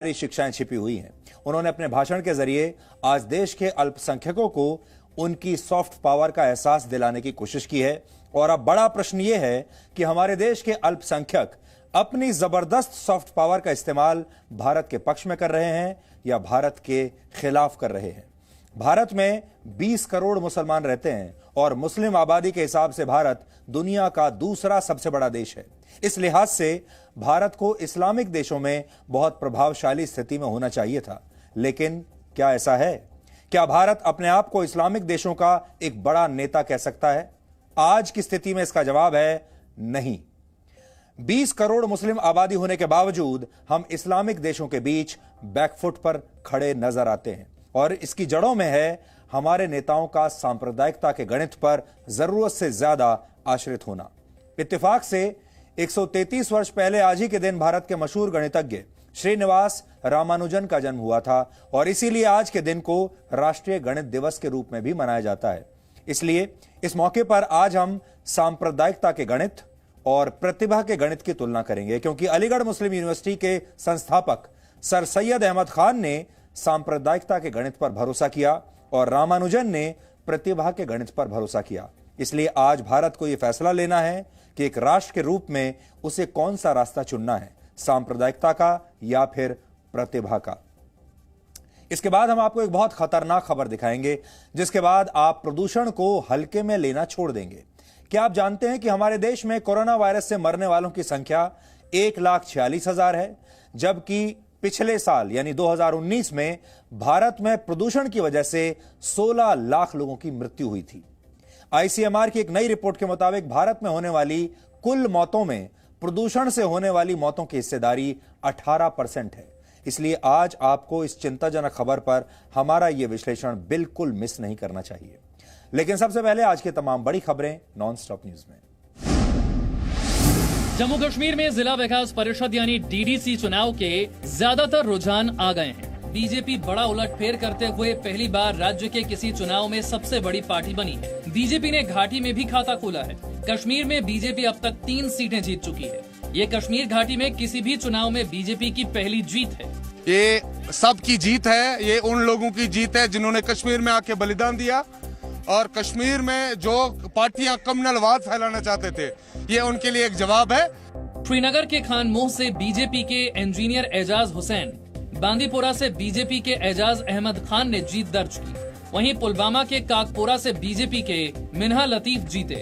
सारी शिक्षाएं छिपी हुई हैं। उन्होंने अपने भाषण के जरिए आज देश के अल्पसंख्यकों को उनकी सॉफ्ट पावर का एहसास दिलाने की कोशिश की है। और अब बड़ा प्रश्न यह है कि हमारे देश के अल्पसंख्यक अपनी जबरदस्त सॉफ्ट पावर का इस्तेमाल भारत के पक्ष में कर रहे हैं या भारत के खिलाफ कर रहे हैं। भारत में 20 करोड़ मुसलमान रहते हैं और मुस्लिम आबादी के हिसाब से भारत दुनिया का दूसरा सबसे बड़ा देश है। इस लिहाज से भारत को इस्लामिक देशों में बहुत प्रभावशाली स्थिति में होना चाहिए था, लेकिन क्या ऐसा है? क्या भारत अपने आप को इस्लामिक देशों का एक बड़ा नेता कह सकता है? आज की स्थिति में इसका जवाब है नहीं। 20 करोड़ मुस्लिम आबादी होने के बावजूद हम इस्लामिक देशों के बीच बैकफुट पर खड़े नजर आते हैं और इसकी जड़ों में है हमारे नेताओं का सांप्रदायिकता के गणित पर जरूरत से ज्यादा आश्रित होना। इत्तेफाक से 133 वर्ष पहले आज ही के दिन भारत के मशहूर गणितज्ञ श्रीनिवास रामानुजन का जन्म हुआ था और इसीलिए आज के दिन को राष्ट्रीय गणित दिवस के रूप में भी मनाया जाता है। इसलिए इस मौके पर आज हम सांप्रदायिकता के गणित और प्रतिभा के गणित की तुलना करेंगे, क्योंकि अलीगढ़ मुस्लिम यूनिवर्सिटी के संस्थापक सर सैयद अहमद खान ने सांप्रदायिकता के गणित पर भरोसा किया और रामानुजन ने प्रतिभा के गणित पर भरोसा किया। इसलिए आज भारत को यह फैसला लेना है कि एक राष्ट्र के रूप में उसे कौन सा रास्ता चुनना है, सांप्रदायिकता का या फिर प्रतिभा का। इसके बाद हम आपको एक बहुत खतरनाक खबर दिखाएंगे, जिसके बाद आप प्रदूषण को हल्के में लेना छोड़ देंगे। क्या आप जानते हैं कि हमारे देश में कोरोना वायरस से मरने वालों की संख्या 1,46,000 है, जबकि पिछले साल यानी 2019 में भारत में प्रदूषण की वजह से 16 लाख लोगों की मृत्यु हुई थी। आईसीएमआर की एक नई रिपोर्ट के मुताबिक भारत में होने वाली कुल मौतों में प्रदूषण से होने वाली मौतों की हिस्सेदारी 18% है। इसलिए आज आपको इस चिंताजनक खबर पर हमारा यह विश्लेषण बिल्कुल मिस नहीं करना चाहिए। लेकिन सबसे पहले आज की तमाम बड़ी खबरें नॉन स्टॉप न्यूज में। जम्मू कश्मीर में जिला विकास परिषद यानी डीडीसी चुनाव के ज्यादातर रुझान आ गए हैं। बीजेपी बड़ा उलटफेर करते हुए पहली बार राज्य के किसी चुनाव में सबसे बड़ी पार्टी बनी है। बीजेपी ने घाटी में भी खाता खोला है। कश्मीर में बीजेपी अब तक 3 सीटें जीत चुकी है। ये कश्मीर घाटी में किसी भी चुनाव में बीजेपी की पहली जीत है। ये सबकी जीत है, ये उन लोगों की जीत है जिन्होंने कश्मीर में आके बलिदान दिया और कश्मीर में जो पार्टियां कम्युनलवाद फैलाना चाहते थे, ये उनके लिए एक जवाब है। श्रीनगर के खानमोह से बीजेपी के इंजीनियर एजाज हुसैन, बांदीपुरा से बीजेपी के एजाज अहमद खान ने जीत दर्ज की। वहीं पुलवामा के काकपोरा से बीजेपी के मिन्हा लतीफ जीते।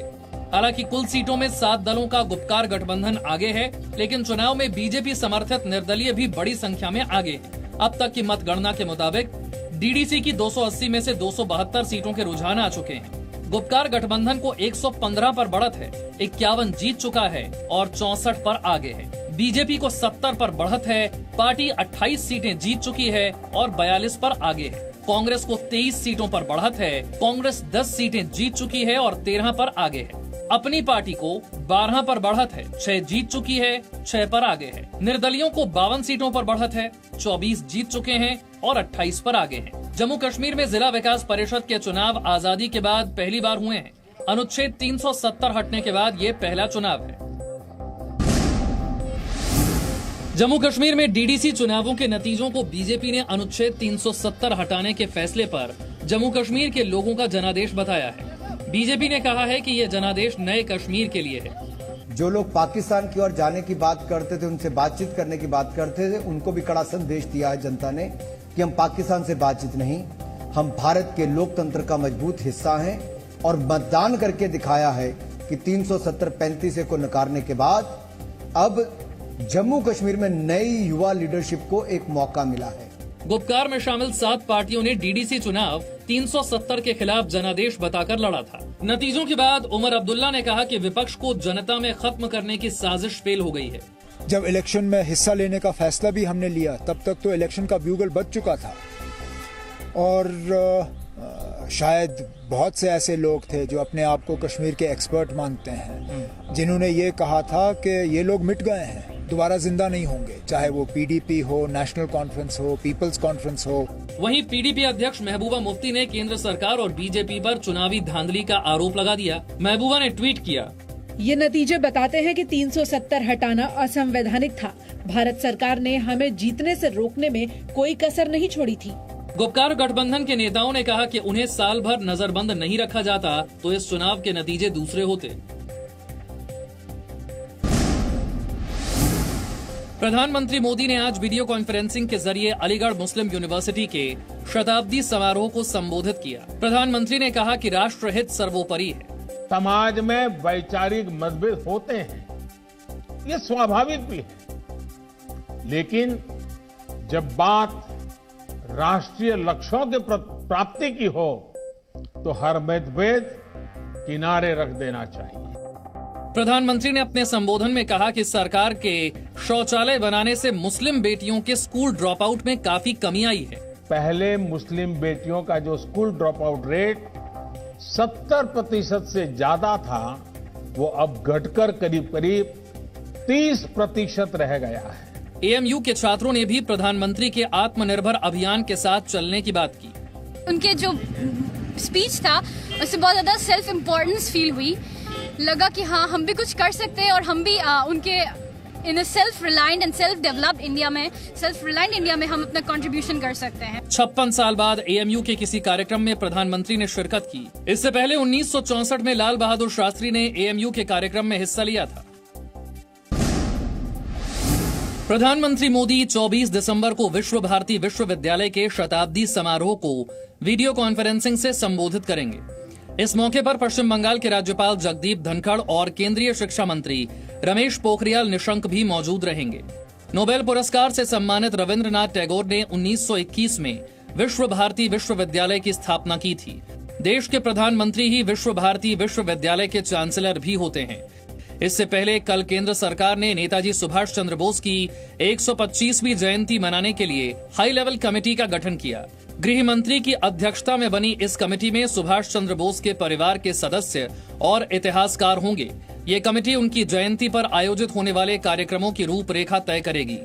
हालांकि कुल सीटों में 7 दलों का गुपकार गठबंधन आगे है, लेकिन चुनाव में बीजेपी समर्थित निर्दलीय भी बड़ी संख्या में आगे है। अब तक की मतगणना के मुताबिक डीडीसी की 280 में से 272 सीटों के रुझान आ चुके हैं। गुपकार गठबंधन को 115 पर बढ़त है, 51 जीत चुका है और 64 पर आगे है। बीजेपी को 70 पर बढ़त है, पार्टी 28 सीटें जीत चुकी है और 42 पर आगे है। कांग्रेस को 23 सीटों पर बढ़त है, कांग्रेस 10 सीटें जीत चुकी है और 13 पर आगे है। अपनी पार्टी को 12 पर बढ़त है, 6 जीत चुकी है, 6 पर आगे है। निर्दलियों को 52 सीटों पर बढ़त है, 24 जीत चुके हैं और 28 पर आगे हैं। जम्मू कश्मीर में जिला विकास परिषद के चुनाव आजादी के बाद पहली बार हुए हैं। अनुच्छेद 370 हटने के बाद ये पहला चुनाव है। जम्मू कश्मीर में डीडीसी चुनावों के नतीजों को बीजेपी ने अनुच्छेद 370 हटाने के फैसले पर जम्मू कश्मीर के लोगों का जनादेश बताया है। बीजेपी ने कहा है कि ये जनादेश नए कश्मीर के लिए है। जो लोग पाकिस्तान की ओर जाने की बात करते थे, उनसे बातचीत करने की बात करते थे, उनको भी कड़ा संदेश दिया है जनता ने कि हम पाकिस्तान से बातचीत नहीं, हम भारत के लोकतंत्र का मजबूत हिस्सा हैं और मतदान करके दिखाया है कि 370-35 को नकारने के बाद अब जम्मू कश्मीर में नई युवा लीडरशिप को एक मौका मिला है। गुपकार में शामिल 7 पार्टियों ने डीडीसी चुनाव 370 के खिलाफ जनादेश बताकर लड़ा था। नतीजों के बाद उमर अब्दुल्ला ने कहा कि विपक्ष को जनता में खत्म करने की साजिश फेल हो गई है। जब इलेक्शन में हिस्सा लेने का फैसला भी हमने लिया, तब तक तो इलेक्शन का ब्यूगल बज चुका था और शायद बहुत से ऐसे लोग थे जो अपने आप को कश्मीर के एक्सपर्ट मानते हैं, जिन्होंने ये कहा था कि ये लोग मिट गए हैं, दोबारा जिंदा नहीं होंगे, चाहे वो पीडीपी हो, नेशनल कॉन्फ्रेंस हो, पीपल्स कॉन्फ्रेंस हो। वहीं पीडीपी अध्यक्ष महबूबा मुफ्ती ने केंद्र सरकार और बीजेपी पर चुनावी धांधली का आरोप लगा दिया। महबूबा ने ट्वीट किया, ये नतीजे बताते हैं कि 370 हटाना असंवैधानिक था। भारत सरकार ने हमें जीतने से रोकने में कोई कसर नहीं छोड़ी थी। गुपकार गठबंधन के नेताओं ने कहा कि उन्हें साल भर नजरबंद नहीं रखा जाता तो इस चुनाव के नतीजे दूसरे होते। प्रधानमंत्री मोदी ने आज वीडियो कॉन्फ्रेंसिंग के जरिए अलीगढ़ मुस्लिम यूनिवर्सिटी के शताब्दी समारोह को संबोधित किया। प्रधानमंत्री ने कहा कि राष्ट्रहित सर्वोपरि है। समाज में वैचारिक मतभेद होते हैं, ये स्वाभाविक भी है, लेकिन जब बात राष्ट्रीय लक्ष्यों के प्राप्ति की हो तो हर मतभेद किनारे रख देना चाहिए। प्रधानमंत्री ने अपने संबोधन में कहा कि सरकार के शौचालय बनाने से मुस्लिम बेटियों के स्कूल ड्रॉप आउट में काफी कमी आई है। पहले मुस्लिम बेटियों का जो स्कूल ड्रॉप आउट रेट 70% से ज्यादा था, वो अब घटकर करीब करीब 30% रह गया है। एएमयू के छात्रों ने भी प्रधानमंत्री के आत्मनिर्भर अभियान के साथ चलने की बात की। उनके जो स्पीच था उससे बहुत ज्यादा सेल्फ इम्पोर्टेंस फील हुई। लगा कि हाँ, हम भी कुछ कर सकते हैं और हम भी उनके in self reliant and self developed India में, सेल्फ रिलायंट इंडिया में हम अपना कंट्रीब्यूशन कर सकते हैं। 56 साल बाद एएमयू के किसी कार्यक्रम में प्रधानमंत्री ने शिरकत की। इससे पहले 1964 में लाल बहादुर शास्त्री ने एएमयू के कार्यक्रम में हिस्सा लिया था। प्रधानमंत्री मोदी 24 दिसंबर को विश्व भारती विश्वविद्यालय के शताब्दी समारोह को वीडियो कॉन्फ्रेंसिंग से संबोधित करेंगे। इस मौके पर पश्चिम बंगाल के राज्यपाल जगदीप धनखड़ और केंद्रीय शिक्षा मंत्री रमेश पोखरियाल निशंक भी मौजूद रहेंगे। नोबेल पुरस्कार से सम्मानित रविंद्रनाथ टैगोर ने 1921 में विश्व भारती विश्वविद्यालय की स्थापना की थी। देश के प्रधानमंत्री ही विश्व भारती विश्वविद्यालय के चांसलर भी होते हैं। इससे पहले कल केंद्र सरकार ने नेताजी सुभाष चंद्र बोस की 125वीं जयंती मनाने के लिए हाई लेवल कमेटी का गठन किया। गृह मंत्री की अध्यक्षता में बनी इस कमेटी में सुभाष चंद्र बोस के परिवार के सदस्य और इतिहासकार होंगे। ये कमेटी उनकी जयंती पर आयोजित होने वाले कार्यक्रमों की रूपरेखा तय करेगी।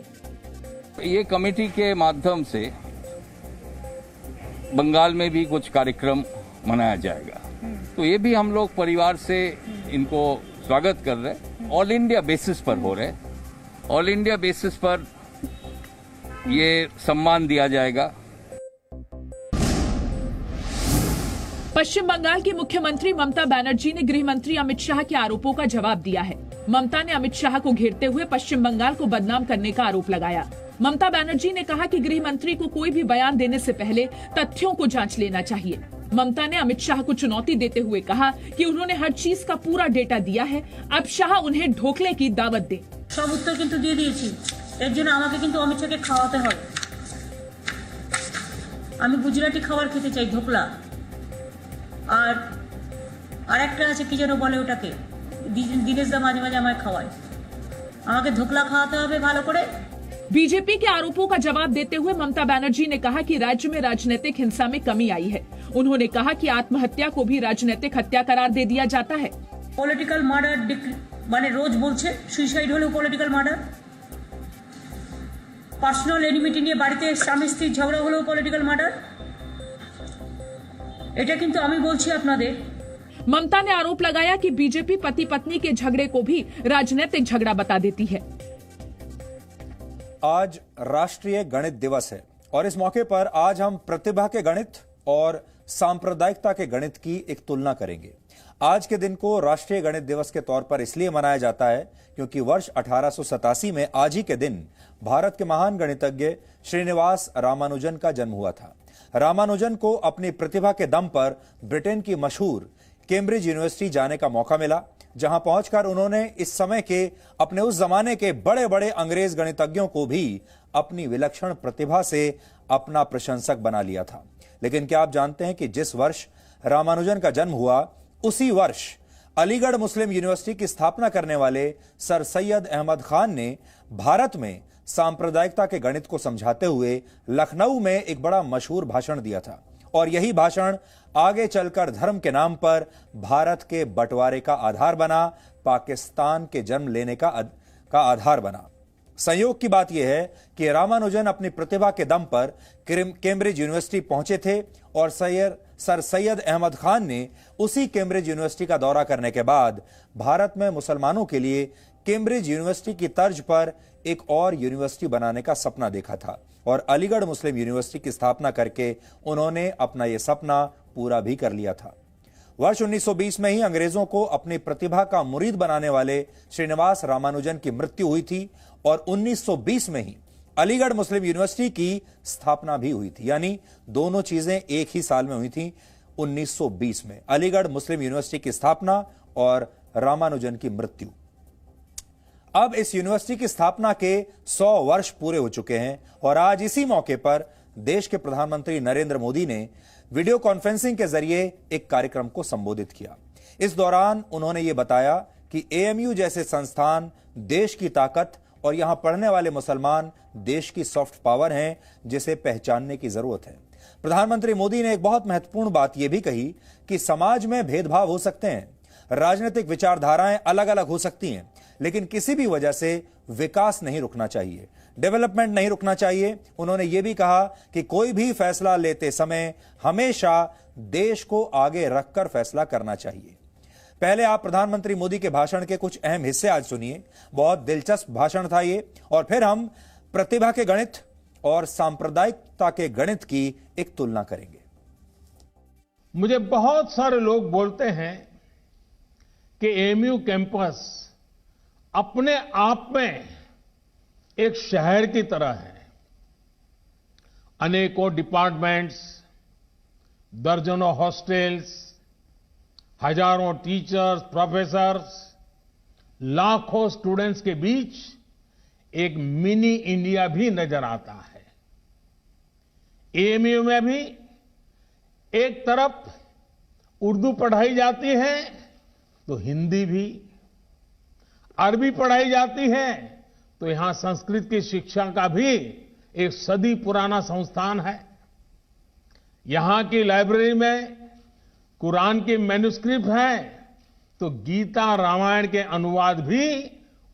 ये कमेटी के माध्यम से बंगाल में भी कुछ कार्यक्रम मनाया जाएगा, तो ये भी हम लोग परिवार से इनको स्वागत कर रहे हैं। ऑल इंडिया बेसिस पर हो रहे, ऑल इंडिया बेसिस पर ये सम्मान दिया जाएगा। पश्चिम बंगाल की मुख्यमंत्री ममता बनर्जी ने गृह मंत्री अमित शाह के आरोपों का जवाब दिया है। ममता ने अमित शाह को घेरते हुए पश्चिम बंगाल को बदनाम करने का आरोप लगाया। ममता बनर्जी ने कहा कि गृह मंत्री को कोई भी बयान देने से पहले तथ्यों को जांच लेना चाहिए। ममता ने अमित शाह को चुनौती देते हुए कहा कि उन्होंने हर चीज का पूरा डेटा दिया है, अब शाह उन्हें ढोकले की दावत दे। सब उत्तर किन्तु दिए दिएছি, এর জন্য আমাকে কিন্তু অমিত শাহকে খাওয়াতে হবে। আমি গুজরাটি খাবার খেতে চাই, ধোকলা। আর আরেকটা আছে কি যেন বলে ওটাকে, দিনেশ দা মাঝে মাঝে আমায় খাওয়ায়, আমাকে ধোকলা খাওয়াতে হবে ভালো করে। बीजेपी के आरोपों का जवाब देते हुए ममता बनर्जी ने कहा कि राज्य में राजनीतिक हिंसा में कमी आई है। उन्होंने कहा कि आत्महत्या को भी राजनीतिक हत्या करार दे दिया जाता है। पॉलिटिकल मार्डर माने रोज बोलছে सुसाइड হলো पॉलिटिकल मार्डर, পার্সোনাল এনিমিটি নিয়ে বাড়িতে স্বামী স্ত্রীর ঝগড়া হলো পলিটিক্যাল মার্ডার। এটা কিন্তু আমি বলছি আপনাদের। ममता ने आरोप लगाया कि बीजेपी पति पत्नी के झगड़े को भी राजनीतिक झगड़ा बता देती है। आज राष्ट्रीय गणित दिवस है और इस मौके पर आज हम प्रतिभा के गणित और सांप्रदायिकता के गणित की एक तुलना करेंगे। आज के दिन को राष्ट्रीय गणित दिवस के तौर पर इसलिए मनाया जाता है क्योंकि वर्ष 1887 में आज ही के दिन भारत के महान गणितज्ञ श्रीनिवास रामानुजन का जन्म हुआ था। रामानुजन को अपनी प्रतिभा के दम पर ब्रिटेन की मशहूर कैम्ब्रिज यूनिवर्सिटी जाने का मौका मिला, जहां पहुंचकर उन्होंने इस समय के अपने उस जमाने के बड़े बड़े अंग्रेज गणितज्ञों को भी अपनी विलक्षण प्रतिभा से अपना प्रशंसक बना लिया था। लेकिन क्या आप जानते हैं कि जिस वर्ष रामानुजन का जन्म हुआ उसी वर्ष अलीगढ़ मुस्लिम यूनिवर्सिटी की स्थापना करने वाले सर सैयद अहमद खान ने भारत में सांप्रदायिकता के गणित को समझाते हुए लखनऊ में एक बड़ा मशहूर भाषण दिया था और यही भाषण आगे चलकर धर्म के नाम पर भारत के बंटवारे का आधार बना, पाकिस्तान के जन्म लेने का आधार बना। संयोग की बात यह है कि रामानुजन अपनी प्रतिभा के दम पर कैम्ब्रिज यूनिवर्सिटी पहुंचे थे और सर सैयद अहमद खान ने उसी कैम्ब्रिज यूनिवर्सिटी का दौरा करने के बाद भारत में मुसलमानों के लिए कैम्ब्रिज यूनिवर्सिटी की तर्ज पर एक और यूनिवर्सिटी बनाने का सपना देखा था और अलीगढ़ मुस्लिम यूनिवर्सिटी की स्थापना करके उन्होंने अपना यह सपना पूरा भी कर लिया था। वर्ष 1920 में ही अंग्रेजों को अपनी प्रतिभा का मुरीद बनाने वाले श्रीनिवास रामानुजन की मृत्यु हुई थी और 1920 में ही अलीगढ़ मुस्लिम यूनिवर्सिटी की स्थापना भी हुई थी, यानी दोनों चीजें एक ही साल में हुई थी। 1920 में अलीगढ़ मुस्लिम यूनिवर्सिटी की स्थापना और रामानुजन की मृत्यु। अब इस यूनिवर्सिटी की स्थापना के 100 वर्ष पूरे हो चुके हैं और आज इसी मौके पर देश के प्रधानमंत्री नरेंद्र मोदी ने वीडियो कॉन्फ्रेंसिंग के जरिए एक कार्यक्रम को संबोधित किया। इस दौरान उन्होंने ये बताया कि एएमयू जैसे संस्थान देश की ताकत और यहां पढ़ने वाले मुसलमान देश की सॉफ्ट पावर हैं, जिसे पहचानने की जरूरत है। प्रधानमंत्री मोदी ने एक बहुत महत्वपूर्ण बात यह भी कही कि समाज में भेदभाव हो सकते हैं, राजनीतिक विचारधाराएं अलग अलग हो सकती हैं, लेकिन किसी भी वजह से विकास नहीं रुकना चाहिए, डेवलपमेंट नहीं रुकना चाहिए। उन्होंने यह भी कहा कि कोई भी फैसला लेते समय हमेशा देश को आगे रखकर फैसला करना चाहिए। पहले आप प्रधानमंत्री मोदी के भाषण के कुछ अहम हिस्से आज सुनिए। बहुत दिलचस्प भाषण था ये, और फिर हम प्रतिभा के गणित और सांप्रदायिकता के गणित की एक तुलना करेंगे। मुझे बहुत सारे लोग बोलते हैं कि एएमयू कैंपस अपने आप में एक शहर की तरह है। अनेकों डिपार्टमेंट्स, दर्जनों हॉस्टल्स, हजारों टीचर्स, प्रोफेसर्स, लाखों स्टूडेंट्स के बीच एक मिनी इंडिया भी नजर आता है। एएमयू में भी एक तरफ उर्दू पढ़ाई जाती है तो हिंदी भी, अरबी पढ़ाई जाती है तो यहां संस्कृत की शिक्षा का भी एक सदी पुराना संस्थान है। यहां की लाइब्रेरी में कुरान की मैन्युस्क्रिप्ट है तो गीता रामायण के अनुवाद भी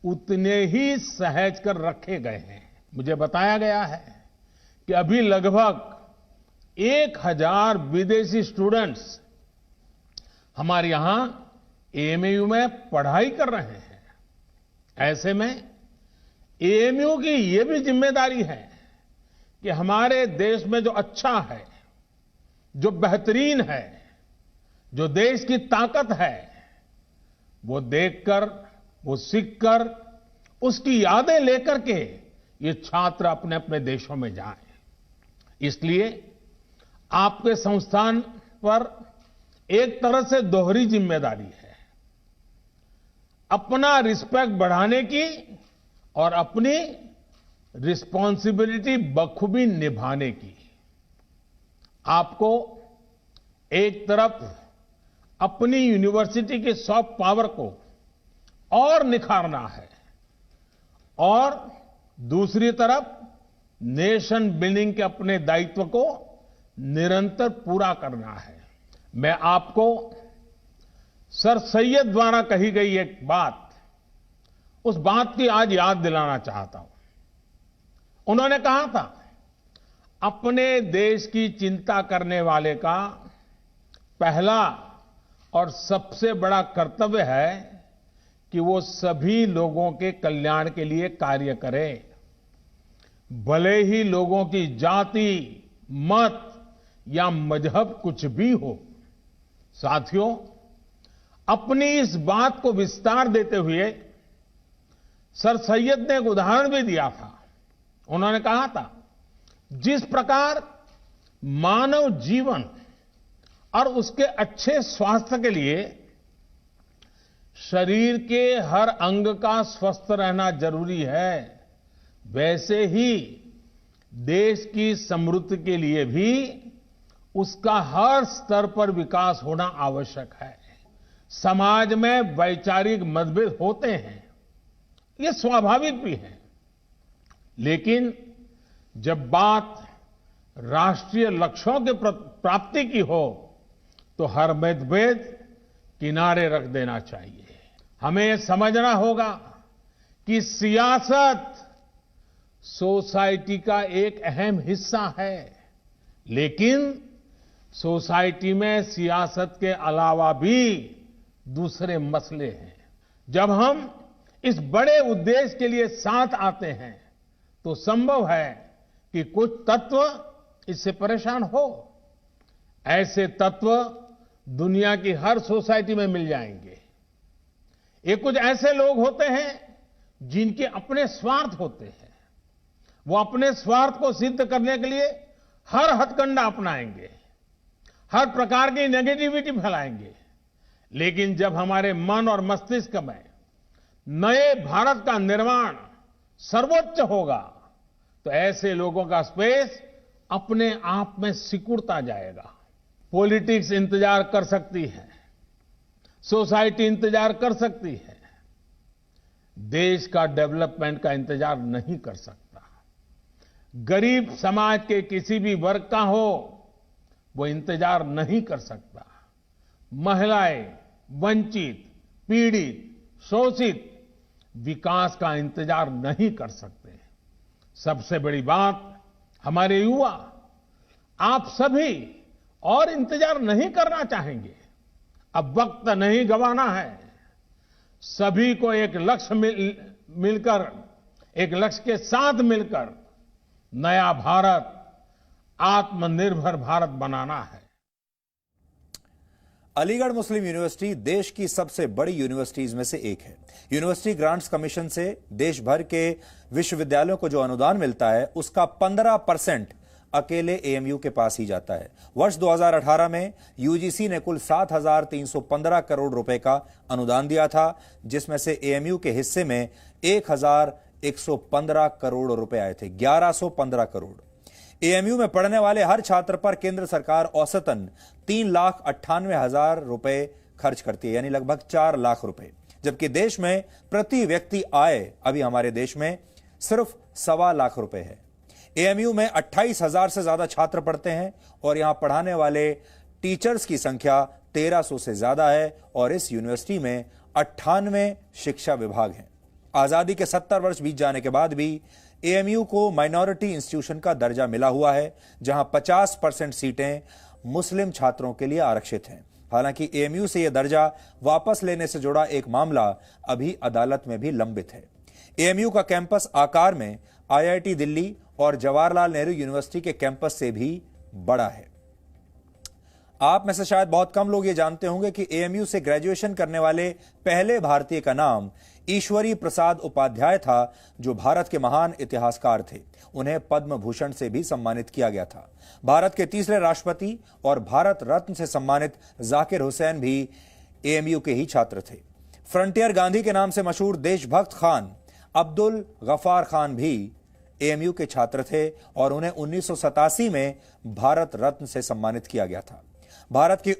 उतने ही सहज कर रखे गए हैं। मुझे बताया गया है कि अभी लगभग 1000 विदेशी स्टूडेंट्स हमारे यहां एएमयू में पढ़ाई कर रहे हैं। ऐसे में एएमयू की यह भी जिम्मेदारी है कि हमारे देश में जो अच्छा है, जो बेहतरीन है, जो देश की ताकत है, वो देखकर, वो सीखकर, उसकी यादें लेकर के ये छात्र अपने अपने देशों में जाएं। इसलिए आपके संस्थान पर एक तरह से दोहरी जिम्मेदारी है, अपना रिस्पेक्ट बढ़ाने की और अपनी रिस्पॉन्सिबिलिटी बखूबी निभाने की। आपको एक तरफ अपनी यूनिवर्सिटी की सॉफ्ट पावर को और निखारना है और दूसरी तरफ नेशन बिल्डिंग के अपने दायित्व को निरंतर पूरा करना है। मैं आपको सर सैयद द्वारा कही गई एक बात, उस बात की आज याद दिलाना चाहता हूं। उन्होंने कहा था, अपने देश की चिंता करने वाले का पहला और सबसे बड़ा कर्तव्य है कि वो सभी लोगों के कल्याण के लिए कार्य करे, भले ही लोगों की जाति, मत या मजहब कुछ भी हो। साथियों, अपनी इस बात को विस्तार देते हुए सर सैयद ने एक उदाहरण भी दिया था। उन्होंने कहा था, जिस प्रकार मानव जीवन और उसके अच्छे स्वास्थ्य के लिए शरीर के हर अंग का स्वस्थ रहना जरूरी है, वैसे ही देश की समृद्धि के लिए भी उसका हर स्तर पर विकास होना आवश्यक है। समाज में वैचारिक मतभेद होते हैं, ये स्वाभाविक भी है, लेकिन जब बात राष्ट्रीय लक्ष्यों के प्राप्ति की हो तो हर मतभेद किनारे रख देना चाहिए। हमें समझना होगा कि सियासत सोसाइटी का एक अहम हिस्सा है, लेकिन सोसाइटी में सियासत के अलावा भी दूसरे मसले हैं। जब हम इस बड़े उद्देश्य के लिए साथ आते हैं तो संभव है कि कुछ तत्व इससे परेशान हो। ऐसे तत्व दुनिया की हर सोसाइटी में मिल जाएंगे। ये कुछ ऐसे लोग होते हैं जिनके अपने स्वार्थ होते हैं। वो अपने स्वार्थ को सिद्ध करने के लिए हर हथकंडा अपनाएंगे, हर प्रकार की नेगेटिविटी फैलाएंगे। लेकिन जब हमारे मन और मस्तिष्क में नए भारत का निर्माण सर्वोच्च होगा तो ऐसे लोगों का स्पेस अपने आप में सिकुड़ता जाएगा। पॉलिटिक्स इंतजार कर सकती है, सोसाइटी इंतजार कर सकती है, देश का डेवलपमेंट का इंतजार नहीं कर सकता। गरीब समाज के किसी भी वर्ग का हो वो इंतजार नहीं कर सकता। महिलाएं, वंचित, पीड़ित, शोषित विकास का इंतजार नहीं कर सकते। सबसे बड़ी बात, हमारे युवा, आप सभी और इंतजार नहीं करना चाहेंगे। अब वक्त नहीं गंवाना है। सभी को एक लक्ष्य मिलकर, एक लक्ष्य के साथ मिलकर नया भारत, आत्मनिर्भर भारत बनाना है। अलीगढ़ मुस्लिम यूनिवर्सिटी देश की सबसे बड़ी यूनिवर्सिटीज में से एक है। यूनिवर्सिटी ग्रांट्स कमीशन से देश भर के विश्वविद्यालयों को जो अनुदान मिलता है उसका 15% अकेले एएमयू के पास ही जाता है। वर्ष 2018 में यूजीसी ने कुल 7,315 करोड़ रुपए का अनुदान दिया था, जिसमें से एएमयू के हिस्से में 1,115 करोड़ रुपए आए थे। 1115 करोड़। एएमयू में पढ़ने वाले हर छात्र पर केंद्र सरकार औसतन 3,98,000 रुपए खर्च करती है, यानी लगभग 4 लाख रुपए। जबकि देश में प्रति व्यक्ति आय अभी हमारे देश में सिर्फ 1.25 लाख रुपए है। एएमयू में 28,000 से ज्यादा छात्र पढ़ते हैं और यहां पढ़ाने वाले टीचर्स की संख्या 1,300 से ज्यादा है और इस यूनिवर्सिटी में 98 शिक्षा विभाग हैं। आजादी के 70 वर्ष बीत जाने के बाद भी एएमयू को माइनॉरिटी इंस्टीट्यूशन का दर्जा मिला हुआ है, जहां 50% सीटें मुस्लिम छात्रों के लिए आरक्षित हैं। हालांकि एएमयू से यह दर्जा वापस लेने से जुड़ा एक मामला अभी अदालत में भी लंबित है। एएमयू का कैंपस आकार में आईआईटी दिल्ली और जवाहरलाल नेहरू यूनिवर्सिटी के कैंपस से भी बड़ा है। आप में से शायद बहुत कम लोग ये जानते होंगे कि एएमयू से ग्रेजुएशन करने वाले पहले भारतीय का नाम ईश्वरी प्रसाद उपाध्याय था, जो भारत के महान इतिहासकार थे। उन्हें पद्म भूषण से भी सम्मानित किया गया था। भारत के तीसरे राष्ट्रपति और भारत रत्न से सम्मानित जाकिर हुसैन भी एएमयू के ही छात्र थे। फ्रंटियर गांधी के नाम से मशहूर देशभक्त खान अब्दुल गफार खान भी एएमयू के छात्र थे और उन्हें 1987 में भारत रत्न से सम्मानित किया गया था। भारत के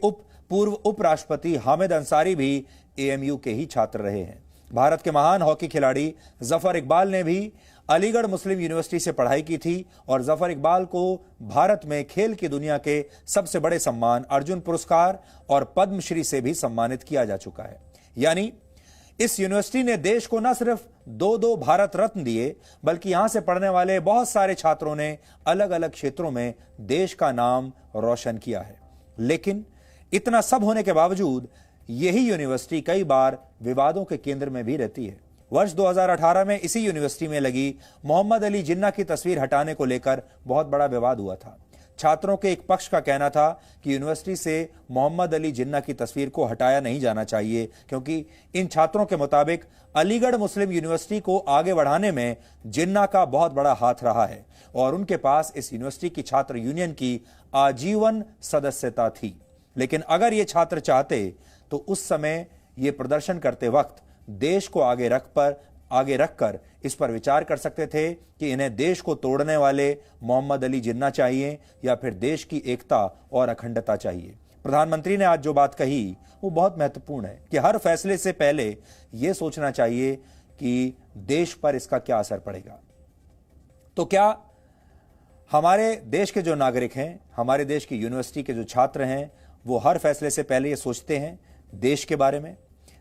पूर्व उपराष्ट्रपति हामिद अंसारी भी एएमयू के ही छात्र रहे हैं। भारत के महान हॉकी खिलाड़ी जफर इकबाल ने भी अलीगढ़ मुस्लिम यूनिवर्सिटी से पढ़ाई की थी और जफर इकबाल को भारत में खेल की दुनिया के सबसे बड़े सम्मान अर्जुन पुरस्कार और पद्मश्री से भी सम्मानित किया जा चुका है। यानी इस यूनिवर्सिटी ने देश को न सिर्फ 2 भारत रत्न दिए, बल्कि यहां से पढ़ने वाले बहुत सारे छात्रों ने अलग अलग क्षेत्रों में देश का नाम रोशन किया है। लेकिन इतना सब होने के बावजूद यही यूनिवर्सिटी कई बार विवादों के केंद्र में भी रहती है। वर्ष 2018 में इसी यूनिवर्सिटी में लगी मोहम्मद अली जिन्ना की तस्वीर हटाने को लेकर बहुत बड़ा विवाद हुआ था। छात्रों के एक पक्ष का कहना था कि यूनिवर्सिटी से मोहम्मद अली जिन्ना की तस्वीर को हटाया नहीं जाना चाहिए, क्योंकि इन छात्रों के मुताबिक अलीगढ़ मुस्लिम यूनिवर्सिटी को आगे बढ़ाने में जिन्ना का बहुत बड़ा हाथ रहा है और उनके पास इस यूनिवर्सिटी की छात्र यूनियन की आजीवन सदस्यता थी। लेकिन अगर ये छात्र चाहते तो उस समय ये प्रदर्शन करते वक्त देश को आगे रखकर इस पर विचार कर सकते थे कि इन्हें देश को तोड़ने वाले मोहम्मद अली जिन्ना चाहिए या फिर देश की एकता और अखंडता चाहिए। प्रधानमंत्री ने आज जो बात कही वो बहुत महत्वपूर्ण है कि हर फैसले से पहले यह सोचना चाहिए कि देश पर इसका क्या असर पड़ेगा। तो क्या हमारे देश के जो नागरिक हैं, हमारे देश की यूनिवर्सिटी के जो छात्र हैं, वो हर फैसले से पहले ये सोचते हैं देश के बारे में?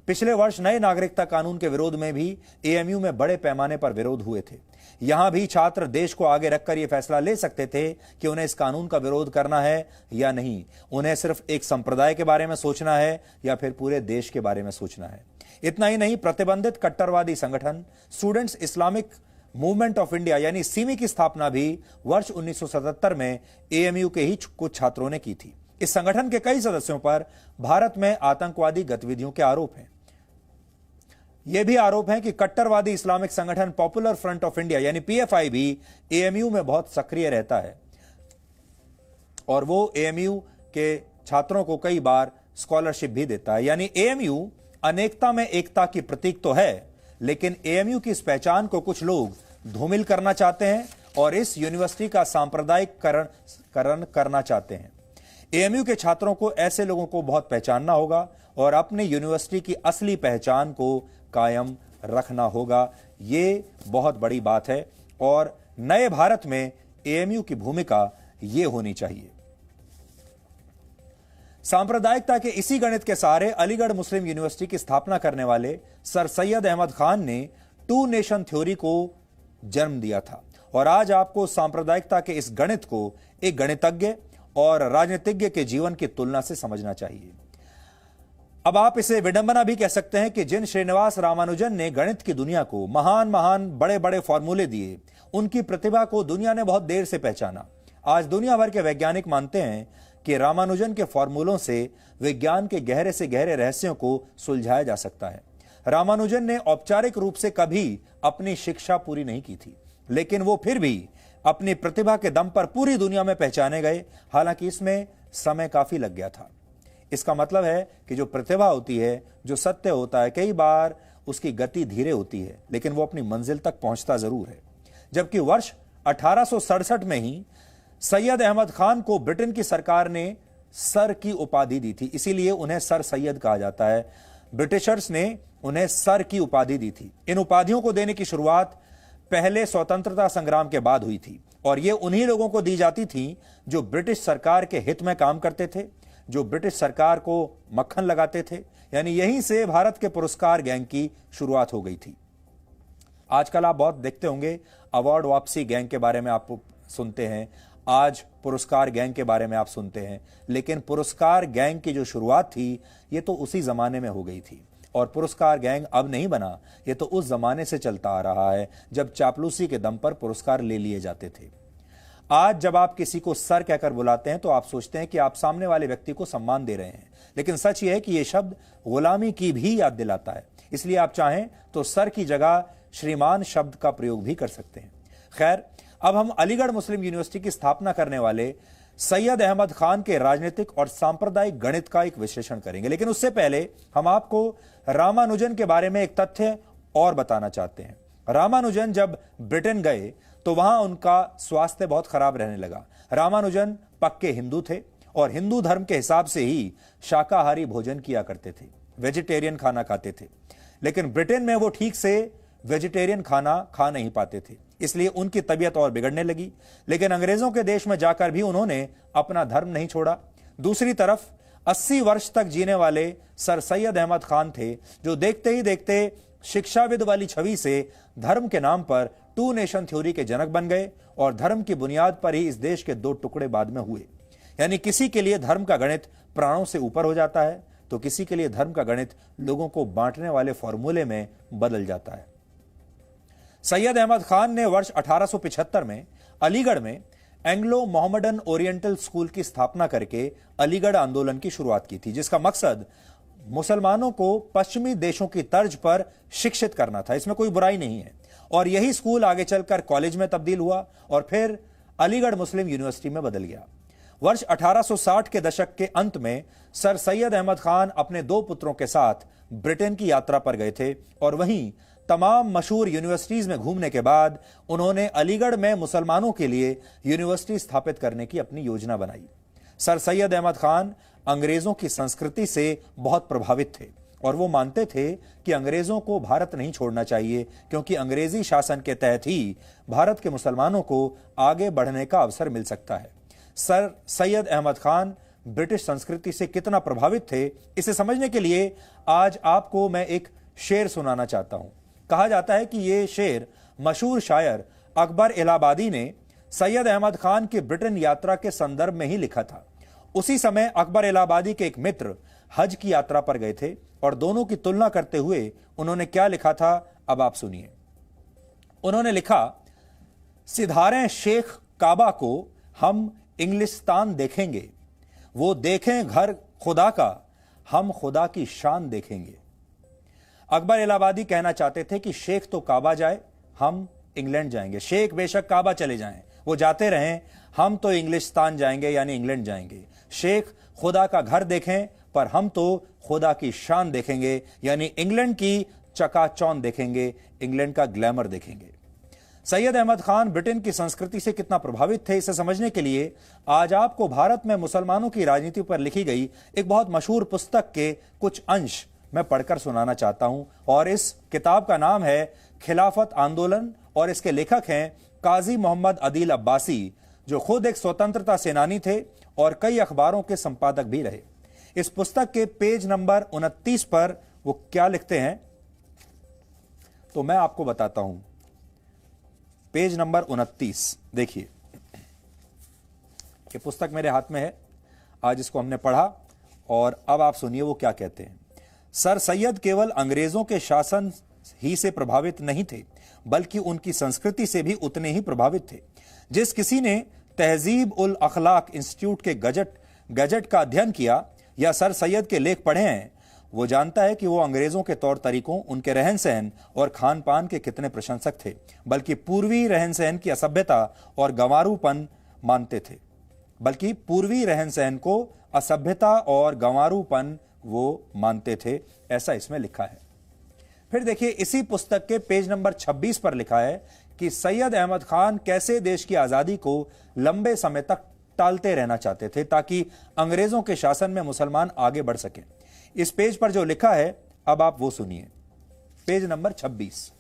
पिछले वर्ष नए नागरिकता कानून के विरोध में भी एएमयू में बड़े पैमाने पर विरोध हुए थे। यहां भी छात्र देश को आगे रखकर यह फैसला ले सकते थे कि उन्हें इस कानून का विरोध करना है या नहीं, उन्हें सिर्फ एक संप्रदाय के बारे में सोचना है या फिर पूरे देश के बारे में सोचना है। इतना ही नहीं, प्रतिबंधित कट्टरवादी संगठन students Islamic movement of India यानी सिमी की स्थापना भी वर्ष 1977 में एएमयू के ही कुछ छात्रों ने की थी। इस संगठन के कई सदस्यों पर भारत में आतंकवादी गतिविधियों के आरोप हैं। यह भी आरोप है कि कट्टरवादी इस्लामिक संगठन पॉपुलर फ्रंट ऑफ इंडिया यानी पीएफआई भी एएमयू में बहुत सक्रिय रहता है और वो एएमयू के छात्रों को कई बार स्कॉलरशिप भी देता है। यानी एएमयू अनेकता में एकता की प्रतीक तो है, लेकिन एएमयू की इस पहचान को कुछ लोग धूमिल करना चाहते हैं और इस यूनिवर्सिटी का सांप्रदायिककरण करना चाहते हैं। एएमयू के छात्रों को ऐसे लोगों को बहुत पहचानना होगा और अपनी यूनिवर्सिटी की असली पहचान को कायम रखना होगा। ये बहुत बड़ी बात है और नए भारत में एएमयू की भूमिका ये होनी चाहिए। सांप्रदायिकता के इसी गणित के सहारे अलीगढ़ मुस्लिम यूनिवर्सिटी की स्थापना करने वाले सर सैयद अहमद खान ने टू नेशन थ्योरी को जन्म दिया था और आज आपको सांप्रदायिकता के इस गणित को एक गणितज्ञ और राजनीतिज्ञ के जीवन की तुलना से समझना चाहिए। अब आप इसे विडंबना भी कह सकते हैं कि जिन श्रीनिवास रामानुजन ने गणित की दुनिया को महान बड़े बड़े फॉर्मूले दिए, उनकी प्रतिभा को दुनिया ने बहुत देर से पहचाना। आज दुनिया भर के वैज्ञानिक मानते हैं कि रामानुजन के फॉर्मूलों से विज्ञान के गहरे से गहरे रहस्यों को सुलझाया जा सकता है। रामानुजन ने औपचारिक रूप से कभी अपनी शिक्षा पूरी नहीं की थी, लेकिन वो फिर भी अपनी प्रतिभा के दम पर पूरी दुनिया में पहचाने गए। हालांकि इसमें समय काफी लग गया था। इसका मतलब है कि जो प्रतिभा होती है, जो सत्य होता है, कई बार उसकी गति धीरे होती है, लेकिन वो अपनी मंजिल तक पहुंचता जरूर है। जबकि वर्ष 1867 में ही सैयद अहमद खान को ब्रिटेन की सरकार ने सर की उपाधि दी थी, इसीलिए उन्हें सर सैयद कहा जाता है। ब्रिटिशर्स ने उन्हें सर की उपाधि दी थी। इन उपाधियों को देने की शुरुआत पहले स्वतंत्रता संग्राम के बाद हुई थी और ये उन्हीं लोगों को दी जाती थी जो ब्रिटिश सरकार के हित में काम करते थे, जो ब्रिटिश सरकार को मक्खन लगाते थे। यानी यहीं से भारत के पुरस्कार गैंग की शुरुआत हो गई थी। आजकल आप बहुत देखते होंगे, अवार्ड वापसी गैंग के बारे में आप सुनते हैं, आज पुरस्कार गैंग के बारे में आप सुनते हैं, लेकिन पुरस्कार गैंग की जो शुरुआत थी ये तो उसी जमाने में हो गई थी और पुरस्कार गैंग अब नहीं बना, ये तो उस जमाने से चलता आ रहा है जब चापलूसी के दम पर पुरस्कार ले लिए जाते थे। आज जब आप किसी को सर कहकर बुलाते हैं तो आप सोचते हैं कि आप सामने वाले व्यक्ति को सम्मान दे रहे हैं, लेकिन सच यह है कि यह शब्द गुलामी की भी याद दिलाता है। इसलिए आप चाहें तो सर की जगह श्रीमान शब्द का प्रयोग भी कर सकते हैं। खैर, अब हम अलीगढ़ मुस्लिम यूनिवर्सिटी की स्थापना करने वाले सैयद अहमद खान के राजनीतिक और सांप्रदायिक गणित का एक विश्लेषण करेंगे, लेकिन उससे पहले हम आपको रामानुजन के बारे में एक तथ्य और बताना चाहते हैं। रामानुजन जब ब्रिटेन गए तो वहां उनका स्वास्थ्य बहुत खराब रहने लगा। रामानुजन पक्के हिंदू थे और हिंदू धर्म के हिसाब से ही शाकाहारी भोजन किया करते थे, वेजिटेरियन खाना खाते थे, लेकिन ब्रिटेन में वो ठीक से वेजिटेरियन खाना खा नहीं पाते थे, इसलिए उनकी तबीयत और बिगड़ने लगी। लेकिन अंग्रेजों के देश में जाकर भी उन्होंने अपना धर्म नहीं छोड़ा। दूसरी तरफ 80 वर्ष तक जीने वाले सर सैयद अहमद खान थे, जो देखते ही देखते शिक्षाविद वाली छवि से धर्म के नाम पर टू नेशन थ्योरी के जनक बन गए और धर्म की बुनियाद पर ही इस देश के दो टुकड़े बाद में हुए। यानी किसी के लिए धर्म का गणित प्राणों से ऊपर हो जाता है तो किसी के लिए धर्म का गणित लोगों को बांटने वाले फॉर्मूले में बदल जाता है। सैयद अहमद खान ने वर्ष 1875 में अलीगढ़ में एंग्लो मोहम्मडन ओरिएंटल स्कूल की स्थापना करके अलीगढ़ आंदोलन की शुरुआत की थी, जिसका मकसद मुसलमानों को पश्चिमी देशों की तर्ज पर शिक्षित करना था। इसमें कोई बुराई नहीं है और यही स्कूल आगे चलकर कॉलेज में तब्दील हुआ और फिर अलीगढ़ मुस्लिम यूनिवर्सिटी में बदल गया। वर्ष 1860 के दशक के अंत में सर सैयद अहमद खान अपने 2 पुत्रों के साथ ब्रिटेन की यात्रा पर गए थे और वहीं तमाम मशहूर यूनिवर्सिटीज में घूमने के बाद उन्होंने अलीगढ़ में मुसलमानों के लिए यूनिवर्सिटी स्थापित करने की अपनी योजना बनाई। सर सैयद अहमद खान अंग्रेजों की संस्कृति से बहुत प्रभावित थे और वो मानते थे कि अंग्रेजों को भारत नहीं छोड़ना चाहिए, क्योंकि अंग्रेजी शासन के तहत ही भारत के मुसलमानों को आगे बढ़ने का अवसर मिल सकता है। सर सैयद अहमद खान ब्रिटिश संस्कृति से कितना प्रभावित थे, इसे समझने के लिए आज आपको मैं एक शेर सुनाना चाहता हूं। कहा जाता है कि यह शेर मशहूर शायर अकबर इलाहाबादी ने सैयद अहमद खान की ब्रिटेन यात्रा के संदर्भ में ही लिखा था। उसी समय अकबर इलाहाबादी के एक मित्र हज की यात्रा पर गए थे और दोनों की तुलना करते हुए उन्होंने क्या लिखा था, अब आप सुनिए। उन्होंने लिखा, सिधारें शेख काबा को हम इंग्लिस्तान देखेंगे, वो देखें घर खुदा का, हम खुदा की शान देखेंगे। अकबर इलाहाबादी कहना चाहते थे कि शेख तो काबा जाए, हम इंग्लैंड जाएंगे। शेख बेशक काबा चले जाएं, वो जाते रहें, हम तो इंग्लिस्तान जाएंगे यानी इंग्लैंड जाएंगे। शेख खुदा का घर देखें, पर हम तो खुदा की शान देखेंगे यानी इंग्लैंड की चकाचौंध देखेंगे, इंग्लैंड का ग्लैमर देखेंगे। सैयद अहमद खान ब्रिटेन की संस्कृति से कितना प्रभावित थे, इसे समझने के लिए आज आपको भारत में मुसलमानों की राजनीति पर लिखी गई एक बहुत मशहूर पुस्तक के कुछ अंश मैं पढ़कर सुनाना चाहता हूं। और इस किताब का नाम है खिलाफत आंदोलन और इसके लेखक हैं काजी मोहम्मद अदील अब्बासी, जो खुद एक स्वतंत्रता सेनानी थे और कई अखबारों के संपादक भी रहे। इस पुस्तक के पेज नंबर 29 पर वो क्या लिखते हैं तो मैं आपको बताता हूं। पेज नंबर 29 देखिए, ये पुस्तक मेरे हाथ में है, आज इसको हमने पढ़ा और अब आप सुनिए वो क्या कहते हैं। सर सैयद केवल अंग्रेजों के शासन ही से प्रभावित नहीं थे, बल्कि उनकी संस्कृति से भी उतने ही प्रभावित थे। जिस किसी ने तहजीब उल अखलाक इंस्टीट्यूट के गजट का अध्ययन किया या सर सैयद के लेख पढ़े हैं, वो जानता है कि वो अंग्रेजों के तौर तरीकों, उनके रहन सहन और खान पान के कितने प्रशंसक थे, बल्कि पूर्वी रहन सहन की असभ्यता और गंवारूपन मानते थे। बल्कि पूर्वी रहन सहन को असभ्यता और गंवारूपन वो मानते थे, ऐसा इसमें लिखा है। फिर देखिए इसी पुस्तक के पेज नंबर 26 पर लिखा है कि सैयद अहमद खान कैसे देश की आजादी को लंबे समय तक टालते रहना चाहते थे ताकि अंग्रेजों के शासन में मुसलमान आगे बढ़ सकें। इस पेज पर जो लिखा है अब आप वो सुनिए। पेज नंबर 26,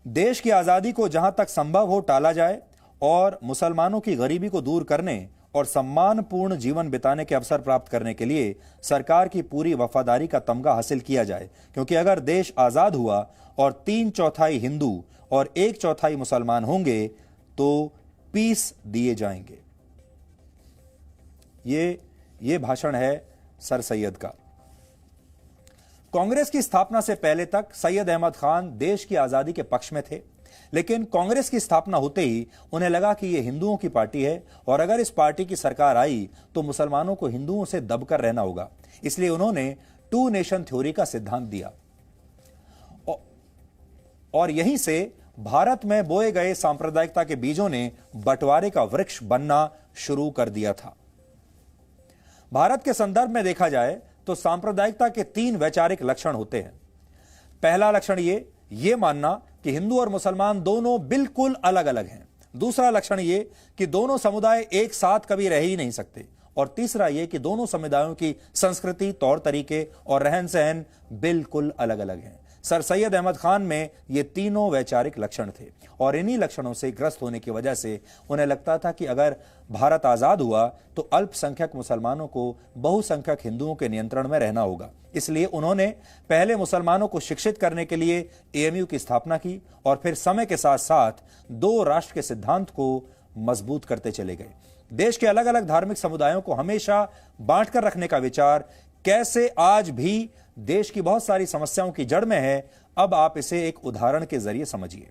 देश की आजादी को जहां तक संभव हो टाला जाए और मुसलमानों की गरीबी को दूर करने और सम्मानपूर्ण जीवन बिताने के अवसर प्राप्त करने के लिए सरकार की पूरी वफादारी का तमगा हासिल किया जाए, क्योंकि अगर देश आजाद हुआ और 3/4 हिंदू और 1/4 मुसलमान होंगे तो पीस दिए जाएंगे। ये भाषण है सर सैयद का। कांग्रेस की स्थापना से पहले तक सैयद अहमद खान देश की आजादी के पक्ष में थे, लेकिन कांग्रेस की स्थापना होते ही उन्हें लगा कि यह हिंदुओं की पार्टी है और अगर इस पार्टी की सरकार आई तो मुसलमानों को हिंदुओं से दबकर रहना होगा। इसलिए उन्होंने 2 नेशन थ्योरी का सिद्धांत दिया और यहीं से भारत में बोए गए सांप्रदायिकता के बीजों ने बंटवारे का वृक्ष बनना शुरू कर दिया था। भारत के संदर्भ में देखा जाए तो सांप्रदायिकता के 3 वैचारिक लक्षण होते हैं। पहला लक्षण ये मानना कि हिंदू और मुसलमान दोनों बिल्कुल अलग अलग हैं। दूसरा लक्षण ये कि दोनों समुदाय एक साथ कभी रह ही नहीं सकते। और तीसरा ये कि दोनों समुदायों की संस्कृति, तौर तरीके और रहन सहन बिल्कुल अलग अलग हैं। सर सैयद अहमद खान में ये तीनों वैचारिक लक्षण थे और इन्हीं लक्षणों से ग्रस्त होने की वजह से उन्हें लगता था कि अगर भारत आजाद हुआ तो अल्पसंख्यक मुसलमानों को बहुसंख्यक हिंदुओं के नियंत्रण में रहना होगा। इसलिए उन्होंने पहले मुसलमानों को शिक्षित करने के लिए एएमयू की स्थापना की और फिर समय के साथ साथ 2 राष्ट्र के सिद्धांत को मजबूत करते चले गए। देश के अलग अलग धार्मिक समुदायों को हमेशा बांटकर रखने का विचार कैसे आज भी देश की बहुत सारी समस्याओं की जड़ में है, अब आप इसे एक उदाहरण के जरिए समझिए।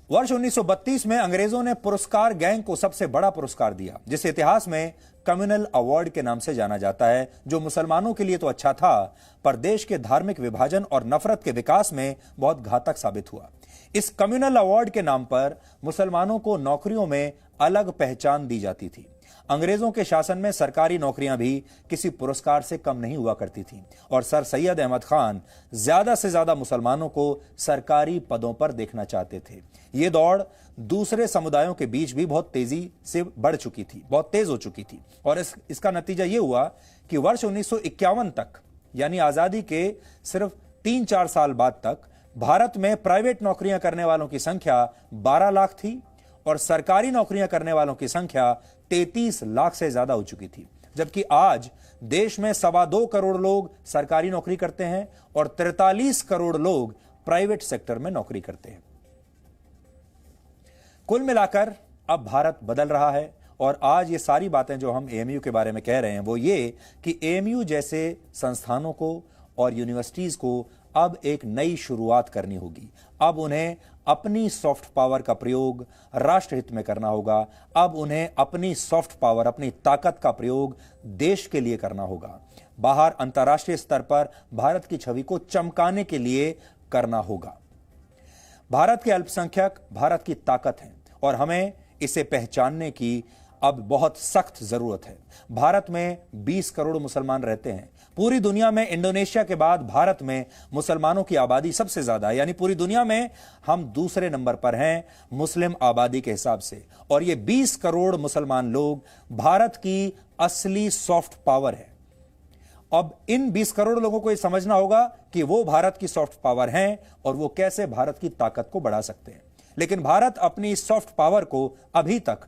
वर्ष 1932 में अंग्रेजों ने पुरस्कार गैंग को सबसे बड़ा पुरस्कार दिया, जिसे इतिहास में कम्युनल अवार्ड के नाम से जाना जाता है, जो मुसलमानों के लिए तो अच्छा था पर देश के धार्मिक विभाजन और नफरत के विकास में बहुत घातक साबित हुआ। इस कम्युनल अवार्ड के नाम पर मुसलमानों को नौकरियों में अलग पहचान दी जाती थी। अंग्रेजों के शासन में सरकारी नौकरियां भी किसी पुरस्कार से कम नहीं हुआ करती थीं और सर सैयद अहमद खान ज्यादा से ज्यादा मुसलमानों को सरकारी पदों पर देखना चाहते थे। ये दौड़ दूसरे समुदायों के बीच भी बहुत तेजी से बढ़ चुकी थी, बहुत तेज हो चुकी थी और इसका नतीजा ये हुआ कि वर्ष 1951 तक यानी आजादी के सिर्फ 3-4 साल बाद तक भारत में प्राइवेट नौकरियां करने वालों की संख्या 12 लाख थी और सरकारी नौकरियां करने वालों की संख्या 33 लाख से ज्यादा हो चुकी थी, जबकि आज देश में 2.25 करोड़ लोग सरकारी नौकरी करते हैं और 43 करोड़ लोग प्राइवेट सेक्टर में नौकरी करते हैं। कुल मिलाकर अब भारत बदल रहा है और आज ये सारी बातें जो हम एएमयू के बारे में कह रहे हैं वो ये कि एएमयू जैसे संस्थानों को और यूनिवर्सिटीज को अब एक नई शुरुआत करनी होगी। अब उन्हें अपनी सॉफ्ट पावर का प्रयोग राष्ट्रहित में करना होगा। अब उन्हें अपनी सॉफ्ट पावर, अपनी ताकत का प्रयोग देश के लिए करना होगा। बाहर अंतर्राष्ट्रीय स्तर पर भारत की छवि को चमकाने के लिए करना होगा। भारत के अल्पसंख्यक भारत की ताकत हैं और हमें इसे पहचानने की अब बहुत सख्त जरूरत है। भारत में 20 करोड़ मुसलमान रहते हैं। पूरी दुनिया में इंडोनेशिया के बाद भारत में मुसलमानों की आबादी सबसे ज्यादा है, यानी पूरी दुनिया में हम दूसरे नंबर पर हैं मुस्लिम आबादी के हिसाब से। और ये 20 करोड़ मुसलमान लोग भारत की असली सॉफ्ट पावर है। अब इन 20 करोड़ लोगों को यह समझना होगा कि वो भारत की सॉफ्ट पावर हैं और वो कैसे भारत की ताकत को बढ़ा सकते हैं। लेकिन भारत अपनी सॉफ्ट पावर को अभी तक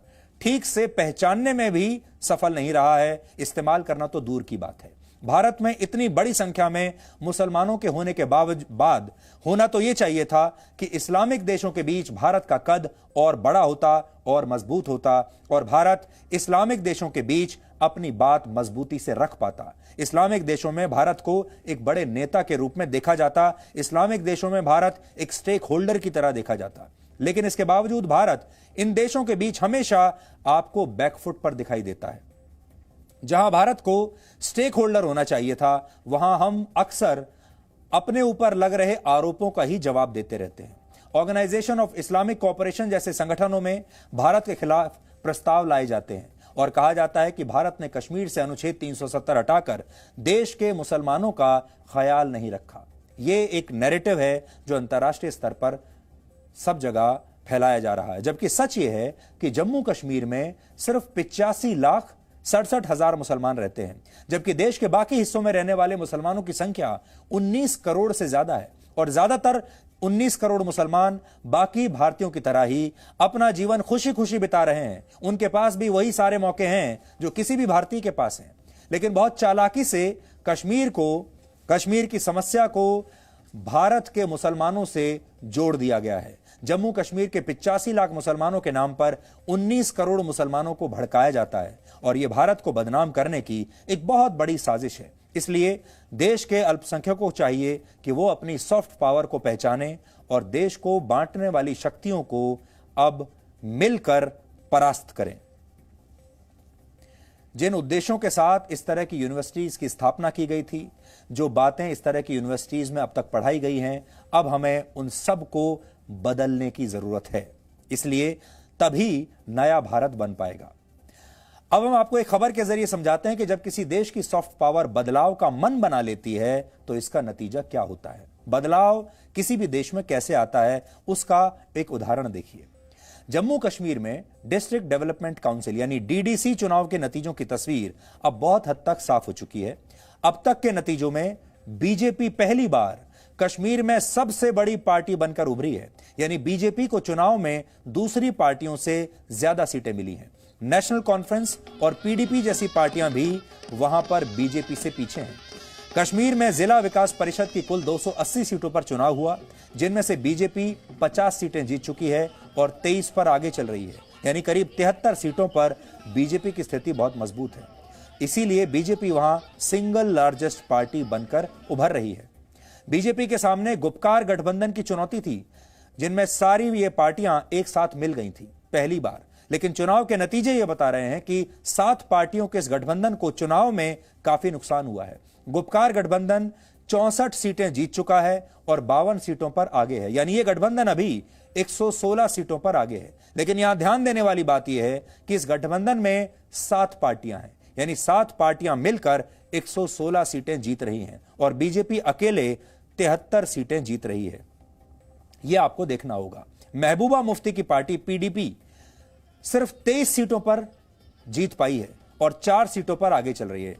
ठीक से पहचानने में भी सफल नहीं रहा है, इस्तेमाल करना तो दूर की बात है। भारत में इतनी बड़ी संख्या में मुसलमानों के होने के बाद होना तो यह चाहिए था कि इस्लामिक देशों के बीच भारत का कद और बड़ा होता और मजबूत होता और भारत इस्लामिक देशों के बीच अपनी बात मजबूती से रख पाता। इस्लामिक देशों में भारत को एक बड़े नेता के रूप में देखा जाता। इस्लामिक देशों में भारत एक स्टेक होल्डर की तरह देखा जाता। लेकिन इसके बावजूद भारत इन देशों के बीच हमेशा आपको बैकफुट पर दिखाई देता है। जहां भारत को स्टेक होल्डर होना चाहिए था, वहां हम अक्सर अपने ऊपर लग रहे आरोपों का ही जवाब देते रहते हैं। ऑर्गेनाइजेशन ऑफ इस्लामिक कोऑपरेशन जैसे संगठनों में भारत के खिलाफ प्रस्ताव लाए जाते हैं और कहा जाता है कि भारत ने कश्मीर से अनुच्छेद 370 हटाकर देश के मुसलमानों का ख्याल नहीं रखा। यह एक नैरेटिव है जो अंतर्राष्ट्रीय स्तर पर सब जगह फैलाया जा रहा है, जबकि सच यह है कि जम्मू कश्मीर में सिर्फ 85,67,000 मुसलमान रहते हैं, जबकि देश के बाकी हिस्सों में रहने वाले मुसलमानों की संख्या 19 करोड़ से ज्यादा है। और ज्यादातर 19 करोड़ मुसलमान बाकी भारतीयों की तरह ही अपना जीवन खुशी खुशी बिता रहे हैं। उनके पास भी वही सारे मौके हैं जो किसी भी भारतीय के पास हैं। लेकिन बहुत चालाकी से कश्मीर की समस्या को भारत के मुसलमानों से जोड़ दिया गया है। जम्मू कश्मीर के 85 लाख मुसलमानों के नाम पर 19 करोड़ मुसलमानों को भड़काया जाता है और यह भारत को बदनाम करने की एक बहुत बड़ी साजिश है। इसलिए देश के अल्पसंख्यकों को चाहिए कि वो अपनी सॉफ्ट पावर को पहचानें और देश को बांटने वाली शक्तियों को अब मिलकर परास्त करें। जिन उद्देश्यों के साथ इस तरह की यूनिवर्सिटीज की स्थापना की गई थी, जो बातें इस तरह की यूनिवर्सिटीज में अब तक पढ़ाई गई हैं, अब हमें उन सब को बदलने की जरूरत है। इसलिए तभी नया भारत बन पाएगा। अब हम आपको एक खबर के जरिए समझाते हैं कि जब किसी देश की सॉफ्ट पावर बदलाव का मन बना लेती है तो इसका नतीजा क्या होता है। बदलाव किसी भी देश में कैसे आता है उसका एक उदाहरण देखिए। जम्मू कश्मीर में डिस्ट्रिक्ट डेवलपमेंट काउंसिल यानी डीडीसी चुनाव के नतीजों की तस्वीर अब बहुत हद तक साफ हो चुकी है। अब तक के नतीजों में बीजेपी पहली बार कश्मीर में सबसे बड़ी पार्टी बनकर उभरी है, यानी बीजेपी को चुनाव में दूसरी पार्टियों से ज्यादा सीटें मिली हैं। नेशनल कॉन्फ्रेंस और पीडीपी जैसी पार्टियां भी वहां पर बीजेपी से पीछे हैं। कश्मीर में जिला विकास परिषद की कुल 280 सीटों पर चुनाव हुआ, जिनमें से बीजेपी 50 सीटें जीत चुकी है और 23 पर आगे चल रही है, यानी करीब 73 सीटों पर बीजेपी की स्थिति बहुत मजबूत है। इसीलिए बीजेपी वहां सिंगल लार्जेस्ट पार्टी बनकर उभर रही है। बीजेपी के सामने गुपकार गठबंधन की चुनौती थी, जिनमें सारी ये पार्टियां एक साथ मिल गई थी पहली बार। लेकिन चुनाव के नतीजे ये बता रहे हैं कि 7 पार्टियों के इस गठबंधन को चुनाव में काफी नुकसान हुआ है। गुपकार गठबंधन 64 सीटें जीत चुका है और 52 सीटों पर आगे है, यानी ये गठबंधन अभी 116 सीटों पर आगे है। लेकिन यहां ध्यान देने वाली बात यह है कि इस गठबंधन में 7 पार्टियां हैं, यानी 7 पार्टियां मिलकर 116 सीटें जीत रही हैं और बीजेपी अकेले 73 सीटें जीत रही है। यह आपको देखना होगा। महबूबा मुफ्ती की पार्टी पीडीपी सिर्फ 23 सीटों पर जीत पाई है और 4 सीटों पर आगे चल रही है।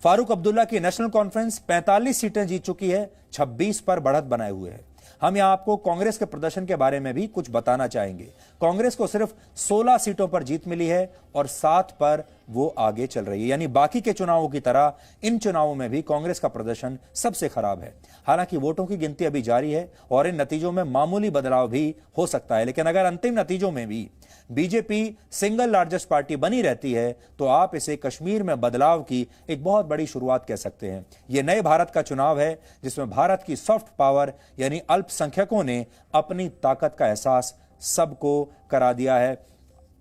फारूक अब्दुल्ला की नेशनल कॉन्फ्रेंस 45 सीटें जीत चुकी है, 26 पर बढ़त बनाए हुए है। हम यहां आपको कांग्रेस के प्रदर्शन के बारे में भी कुछ बताना चाहेंगे। कांग्रेस को सिर्फ 16 सीटों पर जीत मिली है और 7 पर वो आगे चल रही है, यानी बाकी के चुनावों की तरह इन चुनावों में भी कांग्रेस का प्रदर्शन सबसे खराब है। हालांकि वोटों की गिनती अभी जारी है और इन नतीजों में मामूली बदलाव भी हो सकता है, लेकिन अगर अंतिम नतीजों में भी बीजेपी सिंगल लार्जेस्ट पार्टी बनी रहती है तो आप इसे कश्मीर में बदलाव की एक बहुत बड़ी शुरुआत कह सकते हैं। यह नए भारत का चुनाव है जिसमें भारत की सॉफ्ट पावर यानी अल्पसंख्यकों ने अपनी ताकत का एहसास सबको करा दिया है।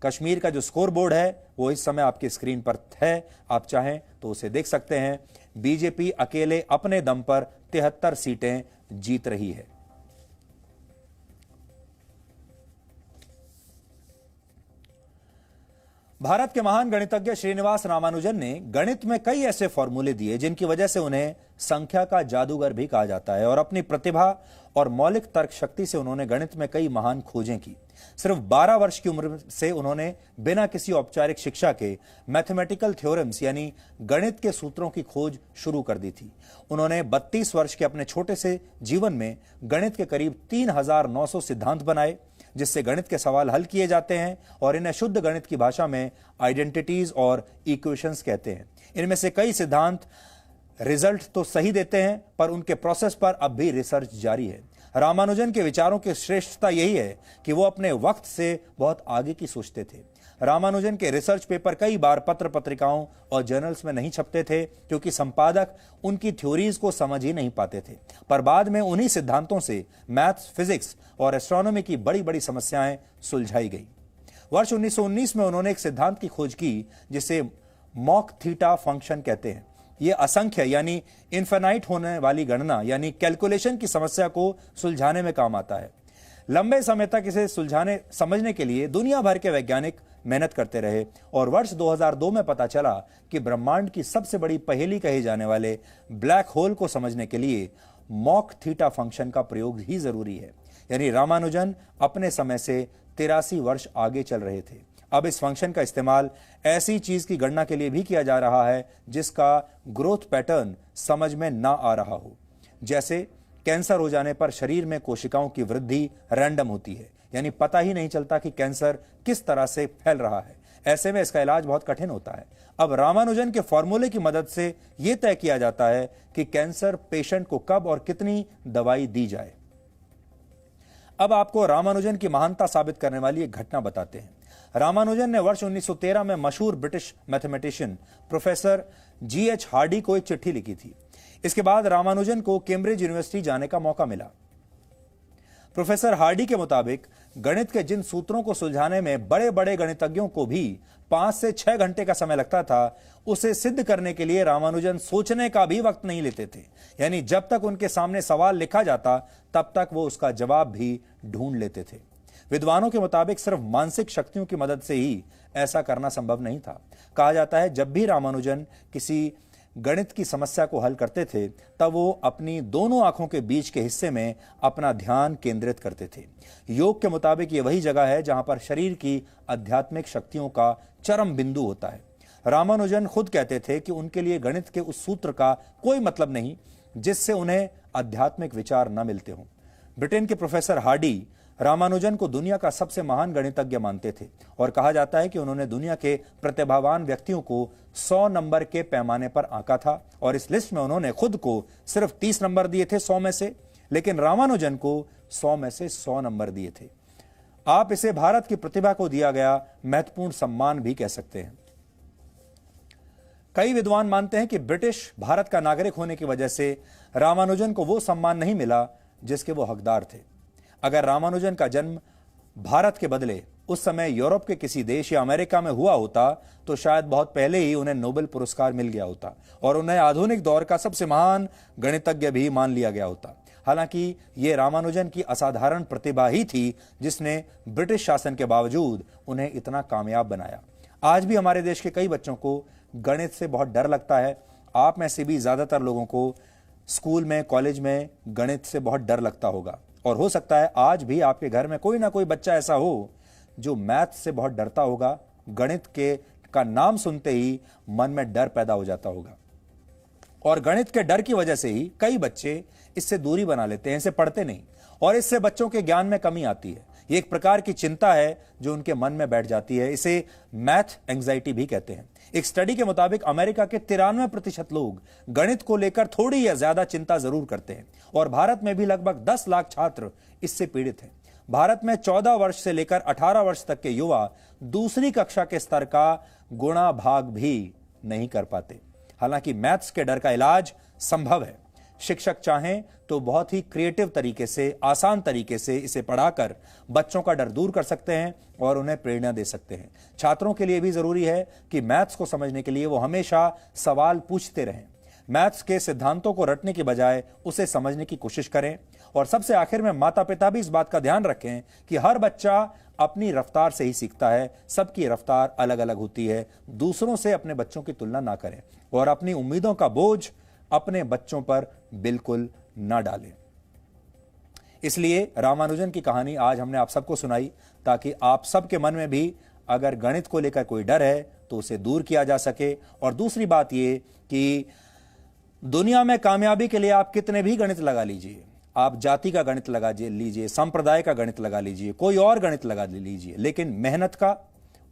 कश्मीर का जो स्कोर बोर्ड है वो इस समय आपकी स्क्रीन पर है, आप चाहें तो उसे देख सकते हैं। बीजेपी अकेले अपने दम पर 73 सीटें जीत रही है। भारत के महान गणितज्ञ श्रीनिवास रामानुजन ने गणित में कई ऐसे फॉर्मूले दिए जिनकी वजह से उन्हें संख्या का जादूगर भी कहा जाता है और अपनी प्रतिभा और मौलिक तर्क शक्ति से उन्होंने गणित में कई महान खोजें की। सिर्फ 12 वर्ष की उम्र से उन्होंने बिना किसी औपचारिक शिक्षा के मैथमेटिकल थ्योरम्स यानी गणित के सूत्रों की खोज शुरू कर दी थी। उन्होंने 32 वर्ष के अपने छोटे से जीवन में गणित के करीब 3900 सिद्धांत बनाए जिससे गणित के सवाल हल किए जाते हैं और इन्हें शुद्ध गणित की भाषा में आइडेंटिटीज और इक्वेशंस कहते हैं। इनमें से कई सिद्धांत रिजल्ट तो सही देते हैं पर उनके प्रोसेस पर अब भी रिसर्च जारी है। रामानुजन के विचारों की श्रेष्ठता यही है कि वो अपने वक्त से बहुत आगे की सोचते थे। रामानुजन के रिसर्च पेपर कई बार पत्र पत्रिकाओं और जर्नल्स में नहीं छपते थे क्योंकि संपादक उनकी थ्योरीज को समझ ही नहीं पाते थे, पर बाद में उन्हीं सिद्धांतों से मैथ्स, फिजिक्स और एस्ट्रोनॉमी की बड़ी बड़ी समस्याएं सुलझाई गई। वर्ष 1919 में उन्होंने एक सिद्धांत की खोज की जिसे मॉक थीटा फंक्शन कहते हैं। यह असंख्य यानी इनफिनाइट होने वाली गणना यानी कैलकुलेशन की समस्या को सुलझाने में काम आता है। लंबे समय तक इसे समझने के लिए दुनिया भर के वैज्ञानिक मेहनत करते रहे और वर्ष 2002 में पता चला कि ब्रह्मांड की सबसे बड़ी पहेली कहे जाने वाले ब्लैक होल को समझने के लिए मॉक थीटा फंक्शन का प्रयोग ही जरूरी है। यानी रामानुजन अपने समय से 83 वर्ष आगे चल रहे थे। अब इस फंक्शन का इस्तेमाल ऐसी चीज की गणना के लिए भी किया जा रहा है जिसका ग्रोथ पैटर्न समझ में ना आ रहा हो। जैसे कैंसर हो जाने पर शरीर में कोशिकाओं की वृद्धि रैंडम होती है, यानी पता ही नहीं चलता कि कैंसर किस तरह से फैल रहा है। ऐसे में इसका इलाज बहुत कठिन होता है। अब रामानुजन के फॉर्मूले की मदद से यह तय किया जाता है कि कैंसर पेशेंट को कब और कितनी दवाई दी जाए। अब आपको रामानुजन की महानता साबित करने वाली एक घटना बताते हैं। रामानुजन ने वर्ष 1913 में मशहूर British mathematician professor G.H. Hardy को एक चिट्ठी लिखी थी। इसके बाद रामानुजन को कैम्ब्रिज यूनिवर्सिटी जाने का मौका मिला। प्रोफेसर हार्डी के मुताबिक गणित के जिन सूत्रों को सुलझाने में बड़े बड़े गणितज्ञों को भी 5 से 6 घंटे का समय लगता था, उसे सिद्ध करने के लिए रामानुजन सोचने का भी वक्त नहीं लेते थे। यानी जब तक उनके सामने सवाल लिखा जाता तब तक वो उसका जवाब भी ढूंढ लेते थे। विद्वानों के मुताबिक सिर्फ मानसिक शक्तियों की मदद से ही ऐसा करना संभव नहीं था। कहा जाता है जब भी रामानुजन किसी गणित की समस्या को हल करते थे तब वो अपनी दोनों आंखों के बीच के हिस्से में अपना ध्यान केंद्रित करते थे। योग के मुताबिक ये वही जगह है जहां पर शरीर की आध्यात्मिक शक्तियों का चरम बिंदु होता है। रामानुजन खुद कहते थे कि उनके लिए गणित के उस सूत्र का कोई मतलब नहीं जिससे उन्हें आध्यात्मिक विचार न मिलते हों। ब्रिटेन के प्रोफेसर हार्डी रामानुजन को दुनिया का सबसे महान गणितज्ञ मानते थे और कहा जाता है कि उन्होंने दुनिया के प्रतिभावान व्यक्तियों को 100 नंबर के पैमाने पर आंका था और इस लिस्ट में उन्होंने खुद को सिर्फ 30 नंबर दिए थे 100 में से, लेकिन रामानुजन को 100 में से 100 नंबर दिए थे। आप इसे भारत की प्रतिभा को दिया गया महत्वपूर्ण सम्मान भी कह सकते हैं। कई विद्वान मानते हैं कि ब्रिटिश भारत का नागरिक होने की वजह से रामानुजन को वो सम्मान नहीं मिला जिसके वो हकदार थे। अगर रामानुजन का जन्म भारत के बदले उस समय यूरोप के किसी देश या अमेरिका में हुआ होता तो शायद बहुत पहले ही उन्हें नोबेल पुरस्कार मिल गया होता और उन्हें आधुनिक दौर का सबसे महान गणितज्ञ भी मान लिया गया होता। हालांकि ये रामानुजन की असाधारण प्रतिभा ही थी जिसने ब्रिटिश शासन के बावजूद उन्हें इतना कामयाब बनाया। आज भी हमारे देश के कई बच्चों को गणित से बहुत डर लगता है। आप में से भी ज्यादातर लोगों को स्कूल में, कॉलेज में गणित से बहुत डर लगता होगा और हो सकता है आज भी आपके घर में कोई ना कोई बच्चा ऐसा हो जो मैथ से बहुत डरता होगा। गणित का नाम सुनते ही मन में डर पैदा हो जाता होगा और गणित के डर की वजह से ही कई बच्चे इससे दूरी बना लेते हैं, इसे पढ़ते नहीं और इससे बच्चों के ज्ञान में कमी आती है। ये एक प्रकार की चिंता है जो उनके मन में बैठ जाती है। इसे मैथ एंजाइटी भी कहते हैं। एक स्टडी के मुताबिक अमेरिका के 93% लोग गणित को लेकर थोड़ी या ज्यादा चिंता जरूर करते हैं और भारत में भी लगभग 10 लाख छात्र इससे पीड़ित हैं। भारत में 14 वर्ष से लेकर 18 वर्ष तक के युवा दूसरी कक्षा के स्तर का गुणा भाग भी नहीं कर पाते। हालांकि मैथ्स के डर का इलाज संभव है। शिक्षक चाहें तो बहुत ही क्रिएटिव तरीके से, आसान तरीके से इसे पढ़ाकर बच्चों का डर दूर कर सकते हैं और उन्हें प्रेरणा दे सकते हैं। छात्रों के लिए भी जरूरी है कि मैथ्स को समझने के लिए वो हमेशा सवाल पूछते रहें। मैथ्स के सिद्धांतों को रटने की बजाय उसे समझने की कोशिश करें। और सबसे आखिर में माता पिता भी इस बात का ध्यान रखें कि हर बच्चा अपनी रफ्तार से ही सीखता है। सबकी रफ्तार अलग अलग होती है। दूसरों से अपने बच्चों की तुलना ना करें और अपनी उम्मीदों का बोझ अपने बच्चों पर बिल्कुल ना डालें। इसलिए रामानुजन की कहानी आज हमने आप सबको सुनाई ताकि आप सबके मन में भी अगर गणित को लेकर कोई डर है तो उसे दूर किया जा सके। और दूसरी बात यह कि दुनिया में कामयाबी के लिए आप कितने भी गणित लगा लीजिए, आप जाति का गणित लगा लीजिए, संप्रदाय का गणित लगा लीजिए, कोई और गणित लगा लीजिए, लेकिन मेहनत का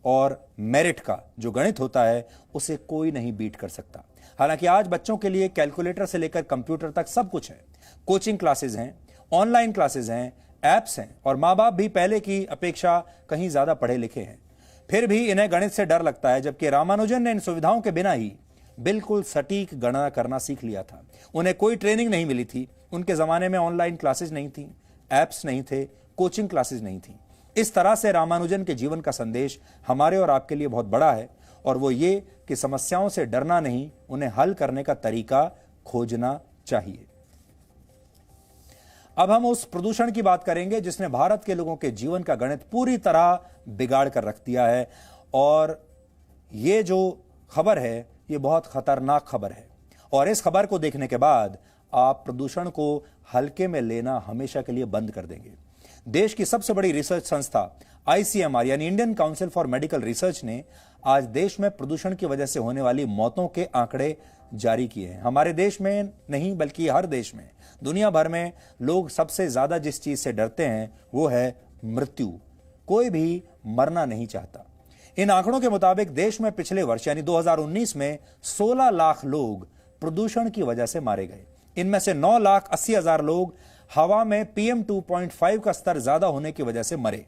और मेरिट का जो गणित होता है उसे कोई नहीं बीट कर सकता। हालांकि आज बच्चों के लिए कैलकुलेटर से लेकर कंप्यूटर तक सब कुछ है। कोचिंग क्लासेस हैं, ऑनलाइन क्लासेस हैं, एप्स हैं और माँ बाप भी पहले की अपेक्षा कहीं ज्यादा पढ़े लिखे हैं। फिर भी इन्हें गणित से डर लगता है, जबकि रामानुजन ने इन सुविधाओं के बिना ही बिल्कुल सटीक गणना करना सीख लिया था। उन्हें कोई ट्रेनिंग नहीं मिली थी। उनके जमाने में ऑनलाइन क्लासेस नहीं थी, एप्स नहीं थे, कोचिंग क्लासेस नहीं थी। इस तरह से रामानुजन के जीवन का संदेश हमारे और आपके लिए बहुत बड़ा है और वो ये कि समस्याओं से डरना नहीं, उन्हें हल करने का तरीका खोजना चाहिए। अब हम उस प्रदूषण की बात करेंगे जिसने भारत के लोगों के जीवन का गणित पूरी तरह बिगाड़ कर रख दिया है। और ये जो खबर है ये बहुत खतरनाक खबर है और इस खबर को देखने के बाद आप प्रदूषण को हल्के में लेना हमेशा के लिए बंद कर देंगे। देश की सबसे बड़ी रिसर्च संस्था ICMR यानी Indian council for medical research ने आज देश में प्रदूषण की वजह से होने वाली मौतों के आंकड़े जारी किए हैं। हमारे देश में नहीं बल्कि हर देश में, दुनिया भर में लोग सबसे ज्यादा जिस चीज से डरते हैं वो है मृत्यु। कोई भी मरना नहीं चाहता। इन आंकड़ों के मुताबिक देश में पिछले वर्ष यानी 2019 में 16 लाख लोग प्रदूषण की वजह से मारे गए। इनमें से 9,80,000 लोग हवा में PM 2.5 का स्तर ज्यादा होने की वजह से मरे,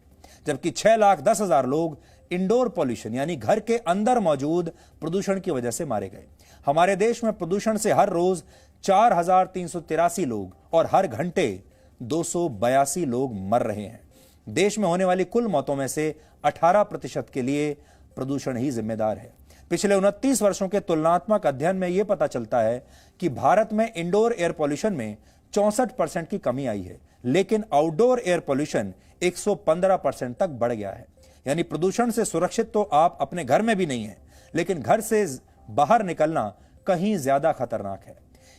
जबकि 6,10,000 लोग इंडोर पॉल्यूशन यानी घर के अंदर मौजूद प्रदूषण की वजह से मारे गए। हमारे देश में प्रदूषण से हर रोज 4,383 लोग और हर घंटे 282 लोग मर रहे हैं। देश में होने वाली कुल मौतों में से 18% के लिए प्रदूषण ही जिम्मेदार है। पिछले 29 वर्षों के तुलनात्मक अध्ययन में यह पता चलता है कि भारत में इंडोर एयर पॉल्यूशन में 64% की कमी आई है, लेकिन आउटडोर एयर पॉल्यूशन 115% तक बढ़ गया है। यानी प्रदूषण से सुरक्षित तो आप अपने घर में भी नहीं है, लेकिन घर से बाहर निकलना कहीं ज्यादा खतरनाक है।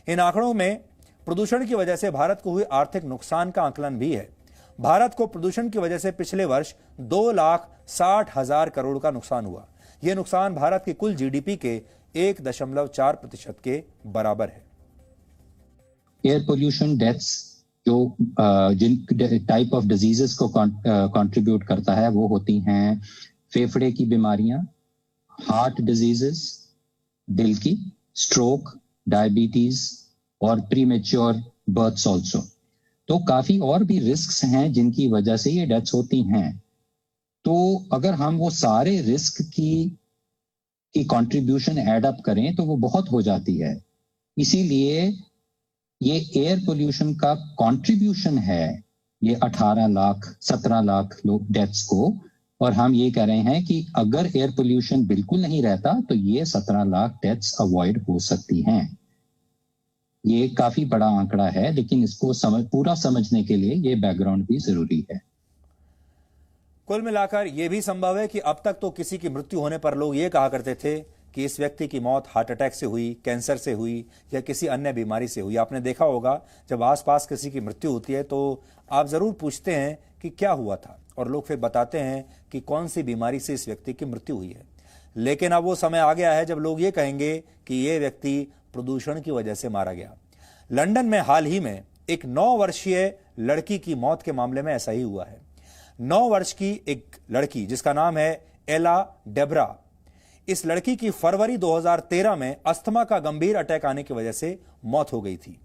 इन आंकड़ों में प्रदूषण की वजह से भारत को हुए आर्थिक नुकसान का आकलन भी है। भारत को प्रदूषण की वजह से पिछले वर्ष 2,60,000 करोड़ का नुकसान हुआ। यह नुकसान भारत की कुल GDP के 1.4% के बराबर है। एयर पोल्यूशन डेथ्स जो जिन टाइप ऑफ डिजीजेस को कंट्रीब्यूट करता है वो होती हैं फेफड़े की बीमारियां, हार्ट डिजीजेस, दिल की, स्ट्रोक, डायबिटीज और प्रीमेच्योर बर्थ्स ऑल्सो। तो काफी और भी रिस्क्स हैं जिनकी वजह से ये डेथ्स होती हैं। तो अगर हम वो सारे रिस्क की कंट्रीब्यूशन ऐड अप करें तो वो बहुत हो जाती है। इसीलिए ये एयर पोल्यूशन का कंट्रीब्यूशन है ये 18 लाख 17 लाख लोग डेथ्स को, और हम ये कह रहे हैं कि अगर एयर पोल्यूशन बिल्कुल नहीं रहता तो ये 17 लाख डेथ्स अवॉइड हो सकती हैं। ये काफी बड़ा आंकड़ा है, लेकिन इसको पूरा समझने के लिए ये बैकग्राउंड भी जरूरी है। कुल मिलाकर यह भी संभव है कि अब तक तो किसी की मृत्यु होने पर लोग ये कहा करते थे कि इस व्यक्ति की मौत हार्ट अटैक से हुई, कैंसर से हुई या किसी अन्य बीमारी से हुई। आपने देखा होगा जब आसपास किसी की मृत्यु होती है तो आप जरूर पूछते हैं कि क्या हुआ था, और लोग फिर बताते हैं कि कौन सी बीमारी से इस व्यक्ति की मृत्यु हुई है। लेकिन अब वो समय आ गया है जब लोग ये कहेंगे कि ये व्यक्ति प्रदूषण की वजह से मारा गया। लंदन में हाल ही में एक 9 वर्षीय लड़की की मौत के मामले में ऐसा ही हुआ है। 9 वर्ष की एक लड़की जिसका नाम है एला डेब्रा, इस लड़की की फरवरी 2013 में अस्थमा का गंभीर अटैक आने की वजह से मौत हो गई थी।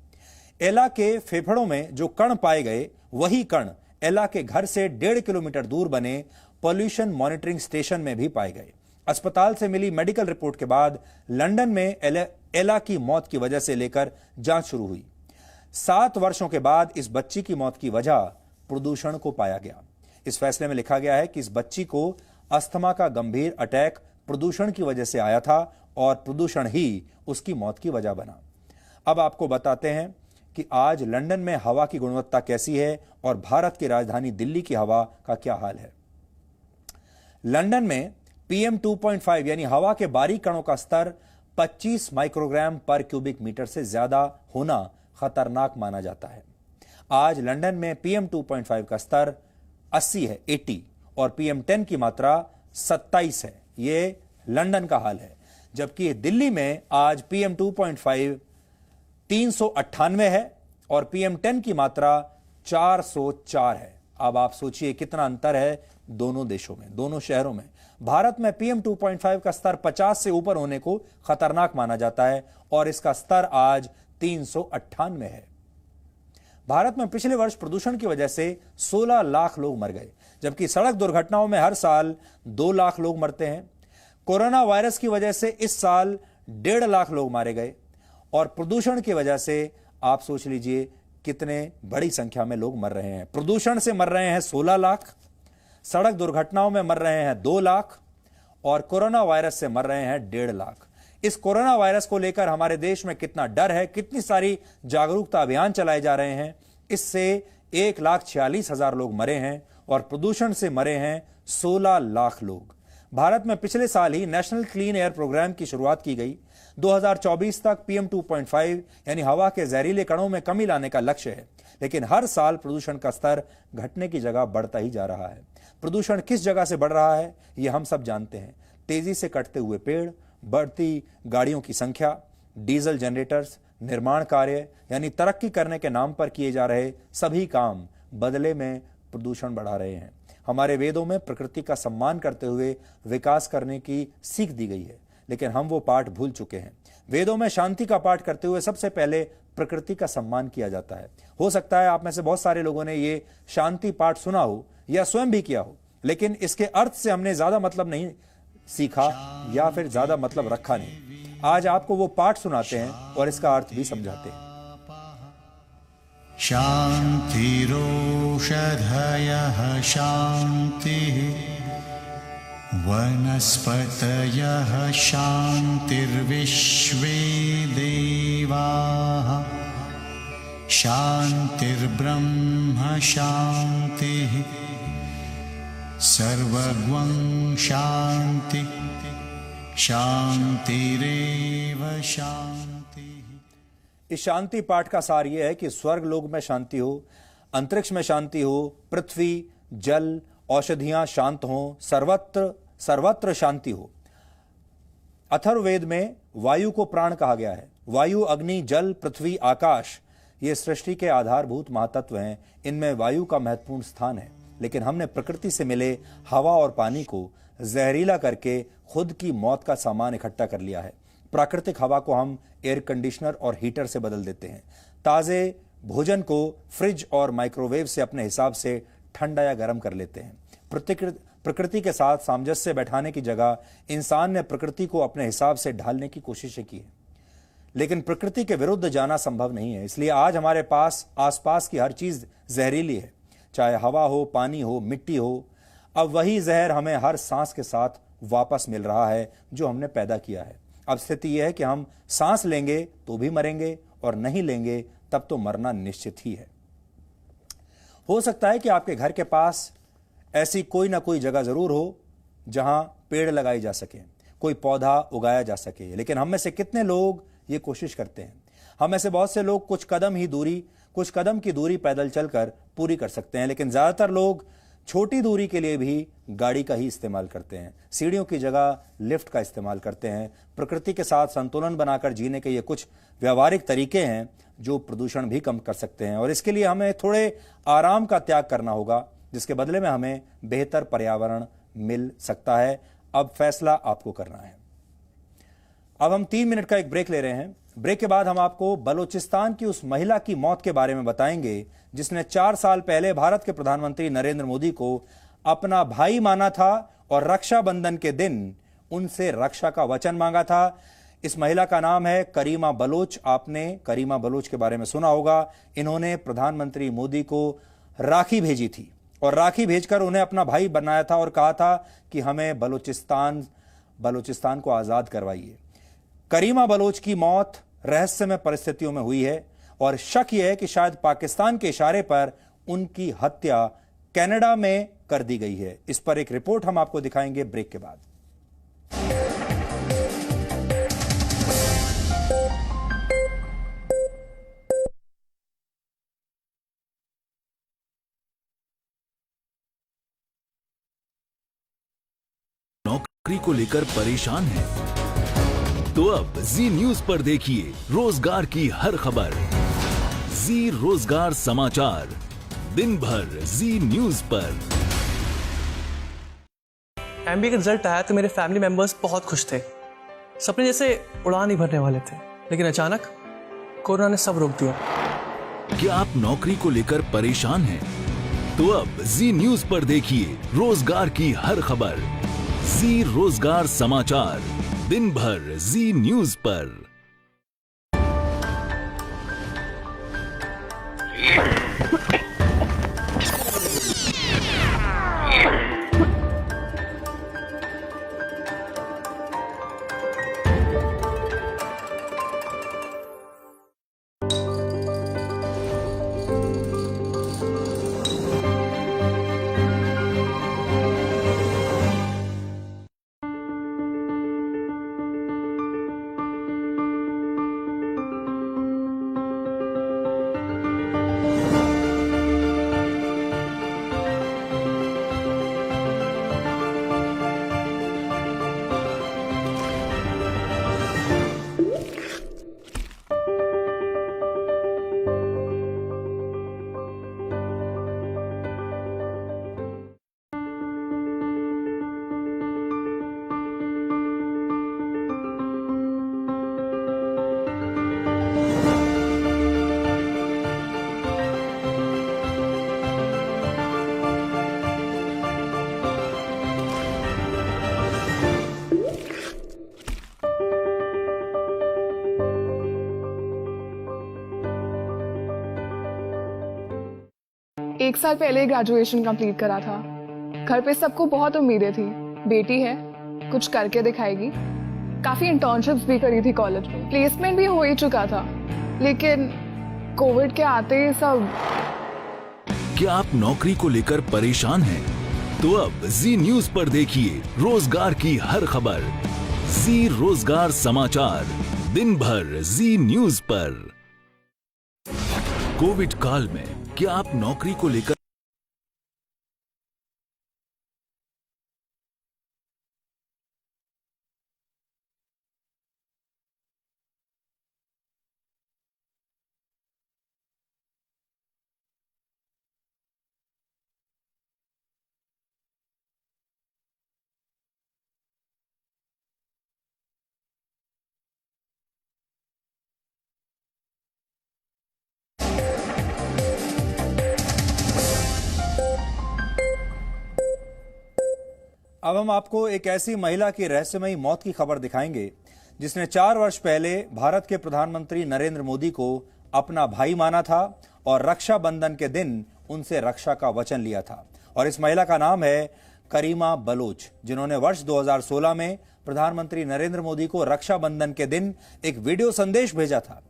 एला के फेफड़ों में जो कण पाए गए, वही कण एला के घर से 1.5 किलोमीटर दूर बने पॉल्यूशन मॉनिटरिंग स्टेशन में भी पाए गए। अस्पताल से मिली मेडिकल रिपोर्ट के बाद लंदन में एला की मौत की वजह से लेकर जांच शुरू हुई। 7 वर्षों के बाद इस बच्ची की मौत की वजह प्रदूषण को पाया गया। इस फैसले में लिखा गया है कि इस बच्ची को अस्थमा का गंभीर अटैक प्रदूषण की वजह से आया था और प्रदूषण ही उसकी मौत की वजह बना। अब आपको बताते हैं कि आज लंदन में हवा की गुणवत्ता कैसी है और भारत की राजधानी दिल्ली की हवा का क्या हाल है। लंदन में PM 2.5 यानी हवा के बारीक कणों का स्तर 25 माइक्रोग्राम पर क्यूबिक मीटर से ज्यादा होना खतरनाक माना जाता है। आज लंदन में PM 2.5 का स्तर 80 है, 80, और PM 10 की मात्रा 27 है। ये लंदन का हाल है। जबकि दिल्ली में आज PM 2.5 398 है और PM 10 की मात्रा 404 है। अब आप सोचिए कितना अंतर है दोनों देशों में, दोनों शहरों में। भारत में PM 2.5 का स्तर 50 से ऊपर होने को खतरनाक माना जाता है और इसका स्तर आज 398 है। भारत में पिछले वर्ष प्रदूषण की वजह से 16 लाख लोग मर गए, जबकि सड़क दुर्घटनाओं में हर साल 2 लाख लोग मरते हैं। कोरोना वायरस की वजह से इस साल 1.5 लाख लोग मारे गए और प्रदूषण की वजह से आप सोच लीजिए कितने बड़ी संख्या में लोग मर रहे हैं। प्रदूषण से मर रहे हैं 16 लाख, सड़क दुर्घटनाओं में मर रहे हैं 2 लाख और कोरोना वायरस से मर रहे हैं 1.5 लाख। इस कोरोना वायरस को लेकर हमारे देश में कितना डर है, कितनी सारी जागरूकता अभियान चलाए जा रहे हैं। इससे 1,46,000 लोग मरे हैं और प्रदूषण से मरे हैं 16 लाख लोग। भारत में पिछले साल ही नेशनल क्लीन एयर प्रोग्राम की शुरुआत की गई। 2024 तक PM 2.5 यानी हवा के जहरीले कणों में कमी लाने का लक्ष्य है, लेकिन हर साल प्रदूषण का स्तर घटने की जगह बढ़ता ही जा रहा है। प्रदूषण किस जगह से बढ़ रहा है ये हम सब जानते हैं। तेजी से कटते हुए पेड़, बढ़ती गाड़ियों की संख्या, डीजल जनरेटर्स, निर्माण कार्य यानी तरक्की करने के नाम पर किए जा रहे सभी काम बदले में प्रदूषण बढ़ा रहे हैं। हमारे वेदों में प्रकृति का सम्मान करते हुए विकास करने की सीख दी गई है, लेकिन हम वो पाठ भूल चुके हैं। वेदों में शांति का पाठ करते हुए सबसे पहले प्रकृति का सम्मान किया जाता है। हो सकता है आप में से बहुत सारे लोगों ने ये शांति पाठ सुना हो या स्वयं भी किया हो, लेकिन इसके अर्थ से हमने ज्यादा मतलब नहीं सीखा या फिर ज्यादा मतलब रखा नहीं। आज आपको वो पाठ सुनाते हैं और इसका अर्थ भी समझाते हैं। शान्तिरोषधयः शान्तिः वनस्पतयः शान्तिर्विश्वे देवाः शान्तिर्ब्रह्म शान्तिः सर्वगं शान्ति शान्तिरेव शान्ति। इस शांति पाठ का सार यह है कि स्वर्ग लोक में शांति हो, अंतरिक्ष में शांति हो, पृथ्वी, जल, औषधियां शांत हों, सर्वत्र शांति हो। अथर्ववेद में वायु को प्राण कहा गया है। वायु, अग्नि, जल, पृथ्वी, आकाश ये सृष्टि के आधारभूत महातत्व हैं। इनमें वायु का महत्वपूर्ण स्थान है, लेकिन हमने प्रकृति से मिले हवा और पानी को जहरीला करके खुद की मौत का सामान इकट्ठा कर लिया है। प्राकृतिक हवा को हम एयर कंडीशनर और हीटर से बदल देते हैं। ताजे भोजन को फ्रिज और माइक्रोवेव से अपने हिसाब से ठंडा या गर्म कर लेते हैं। प्रकृति के साथ सामंजस्य बैठाने की जगह इंसान ने प्रकृति को अपने हिसाब से ढालने की कोशिशें की है, लेकिन प्रकृति के विरुद्ध जाना संभव नहीं है। इसलिए आज हमारे पास आसपास की हर चीज जहरीली है, चाहे हवा हो, पानी हो, मिट्टी हो। अब वही जहर हमें हर सांस के साथ वापस मिल रहा है जो हमने पैदा किया है। अब स्थिति यह है कि हम सांस लेंगे तो भी मरेंगे और नहीं लेंगे तब तो मरना निश्चित ही है। हो सकता है कि आपके घर के पास ऐसी कोई ना कोई जगह जरूर हो जहां पेड़ लगाए जा सके, कोई पौधा उगाया जा सके, लेकिन हम में से कितने लोग ये कोशिश करते हैं? हम में से बहुत से लोग कुछ कदम की दूरी पैदल चलकर पूरी कर सकते हैं, लेकिन ज्यादातर लोग छोटी दूरी के लिए भी गाड़ी का ही इस्तेमाल करते हैं, सीढ़ियों की जगह लिफ्ट का इस्तेमाल करते हैं। प्रकृति के साथ संतुलन बनाकर जीने के ये कुछ व्यवहारिक तरीके हैं जो प्रदूषण भी कम कर सकते हैं, और इसके लिए हमें थोड़े आराम का त्याग करना होगा, जिसके बदले में हमें बेहतर पर्यावरण मिल सकता है। अब फैसला आपको करना है। अब हम 3 मिनट का एक ब्रेक ले रहे हैं। ब्रेक के बाद हम आपको बलूचिस्तान की उस महिला की मौत के बारे में बताएंगे जिसने 4 साल पहले भारत के प्रधानमंत्री नरेंद्र मोदी को अपना भाई माना था और रक्षाबंधन के दिन उनसे रक्षा का वचन मांगा था। इस महिला का नाम है करीमा बलोच। आपने करीमा बलोच के बारे में सुना होगा। इन्होंने प्रधानमंत्री मोदी को राखी भेजी थी और राखी भेजकर उन्हें अपना भाई बनाया था और कहा था कि हमें बलूचिस्तान को आजाद करवाइए। करीमा बलोच की मौत रहस्यमय परिस्थितियों में हुई है और शक यह है कि शायद पाकिस्तान के इशारे पर उनकी हत्या कनाडा में कर दी गई है। इस पर एक रिपोर्ट हम आपको दिखाएंगे ब्रेक के बाद। नौकरी को लेकर परेशान हैं? तो अब जी न्यूज पर देखिए रोजगार की हर खबर। जी रोजगार समाचार, दिन भर जी न्यूज पर। एमबीए का रिजल्ट आया तो मेरे फैमिली मेंबर्स बहुत खुश थे, सपने जैसे उड़ान ही भरने वाले थे, लेकिन अचानक कोरोना ने सब रोक दिया। क्या आप नौकरी को लेकर परेशान हैं? तो अब जी न्यूज पर देखिए रोजगार की हर खबर। जी रोजगार समाचार, दिन भर जी न्यूज पर। एक साल पहले ग्रेजुएशन कंप्लीट करा था। घर पे सबको बहुत उम्मीदें थी, बेटी है, कुछ करके दिखाएगी। काफी इंटर्नशिप्स भी करी थी कॉलेज में, प्लेसमेंट भी हो ही चुका था, लेकिन कोविड के आते ही सब। क्या आप नौकरी को लेकर परेशान हैं? तो अब जी न्यूज पर देखिए रोजगार की हर खबर। जी रोजगार समाचार, दिन भर जी न्यूज पर। कोविड काल में क्या आप नौकरी को लेकर अब हम आपको एक ऐसी महिला की रहस्यमयी मौत की खबर दिखाएंगे जिसने 4 वर्ष पहले भारत के प्रधानमंत्री नरेंद्र मोदी को अपना भाई माना था और रक्षाबंधन के दिन उनसे रक्षा का वचन लिया था। और इस महिला का नाम है करीमा बलोच, जिन्होंने वर्ष 2016 में प्रधानमंत्री नरेंद्र मोदी को रक्षाबंधन के दिन एक वीडियो संदेश भेजा था।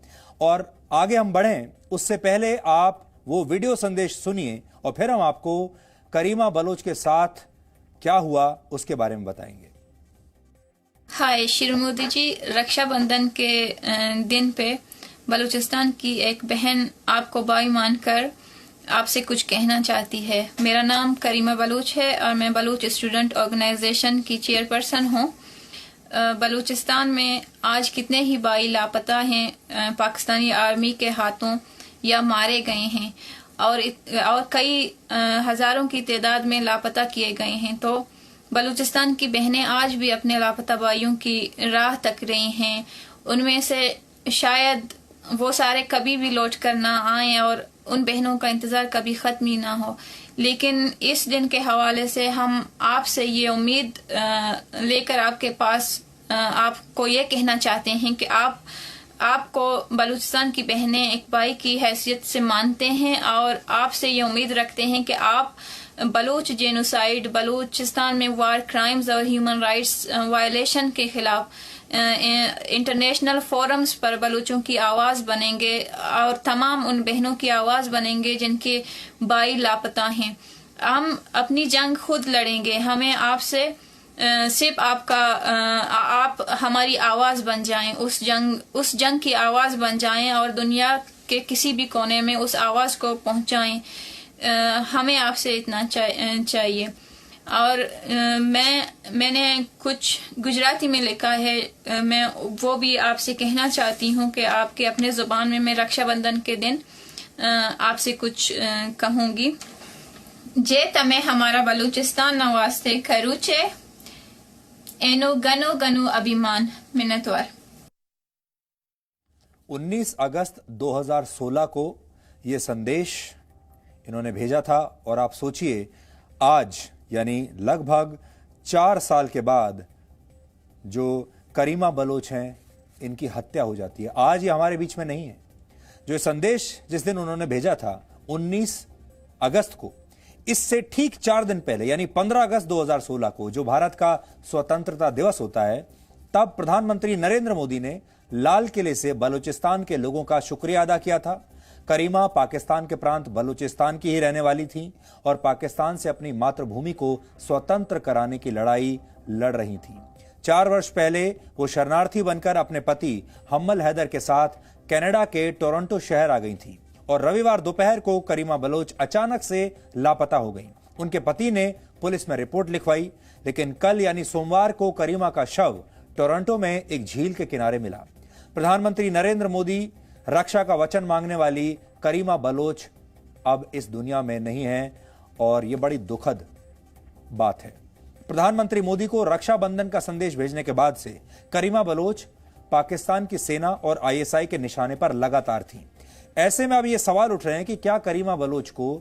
और आगे हम बढ़ें उससे पहले आप वो वीडियो संदेश सुनिए और फिर हम आपको करीमा बलोच के साथ क्या हुआ उसके बारे में बताएंगे। हाय श्री मोदी जी, रक्षाबंधन के दिन पे बलूचिस्तान की एक बहन आपको भाई मानकर आपसे कुछ कहना चाहती है। मेरा नाम करीमा बलूच है और मैं बलूच स्टूडेंट ऑर्गेनाइजेशन की चेयरपर्सन हूँ। बलूचिस्तान में आज कितने ही भाई लापता हैं, पाकिस्तानी आर्मी के हाथों या मारे गए हैं और कई हजारों की तादाद में लापता किए गए हैं। तो बलूचिस्तान की बहनें आज भी अपने लापता भाइयों की राह तक रही हैं। उनमें से शायद वो सारे कभी भी लौट कर ना आए और उन बहनों का इंतजार कभी खत्म ही ना हो। लेकिन इस दिन के हवाले से हम आपसे ये उम्मीद लेकर आपके पास आपको ये कहना चाहते हैं कि आपको बलूचिस्तान की बहनें एक भाई की हैसियत से मानते हैं और आपसे ये उम्मीद रखते हैं कि आप बलूच जेनोसाइड, बलूचिस्तान में वार क्राइम्स और ह्यूमन राइट्स वायलेशन के खिलाफ इंटरनेशनल फोरम्स पर बलूचों की आवाज बनेंगे और तमाम उन बहनों की आवाज बनेंगे जिनके भाई लापता हैं। हम अपनी जंग खुद लड़ेंगे। हमें आपसे सिर्फ आप हमारी आवाज बन जाएं, उस जंग की आवाज बन जाएं और दुनिया के किसी भी कोने में उस आवाज को पहुंचाएं। हमें आपसे इतना चाहिए। और मैंने कुछ गुजराती में लिखा है, मैं वो भी आपसे कहना चाहती हूँ कि आपके अपने जुबान में मैं रक्षाबंधन के दिन आपसे कुछ कहूँगी। जे तमे हमारा बलूचिस्तान नवास्ते खरूचे एनो गनो गनो अभिमान मिन्नतवार। 19 अगस्त 2016 को ये संदेश इन्होंने भेजा था और आप सोचिए आज यानी लगभग 4 साल के बाद जो करीमा बलोच हैं इनकी हत्या हो जाती है। आज ये हमारे बीच में नहीं है। जो संदेश जिस दिन उन्होंने भेजा था 19 अगस्त को, इससे ठीक 4 दिन पहले यानी 15 अगस्त 2016 को जो भारत का स्वतंत्रता दिवस होता है, तब प्रधानमंत्री नरेंद्र मोदी ने लाल किले से बलूचिस्तान के लोगों का शुक्रिया अदा किया था। करीमा पाकिस्तान के प्रांत बलूचिस्तान की ही रहने वाली थी और पाकिस्तान से अपनी मातृभूमि को स्वतंत्र कराने की लड़ाई लड़ रही थी। 4 वर्ष पहले वो शरणार्थी बनकर अपने पति हम्मल हैदर के साथ कनाडा के टोरंटो शहर आ गई थी और रविवार दोपहर को करीमा बलोच अचानक से लापता हो गई। उनके पति ने पुलिस में रिपोर्ट लिखवाई, लेकिन कल यानी सोमवार को करीमा का शव टोरंटो में एक झील के किनारे मिला। प्रधानमंत्री नरेंद्र मोदी रक्षा का वचन मांगने वाली करीमा बलोच अब इस दुनिया में नहीं है और यह बड़ी दुखद बात है। प्रधानमंत्री मोदी को रक्षाबंधन का संदेश भेजने के बाद से करीमा बलोच पाकिस्तान की सेना और आईएसआई के निशाने पर लगातार थी। ऐसे में अब यह सवाल उठ रहे हैं कि क्या करीमा बलोच को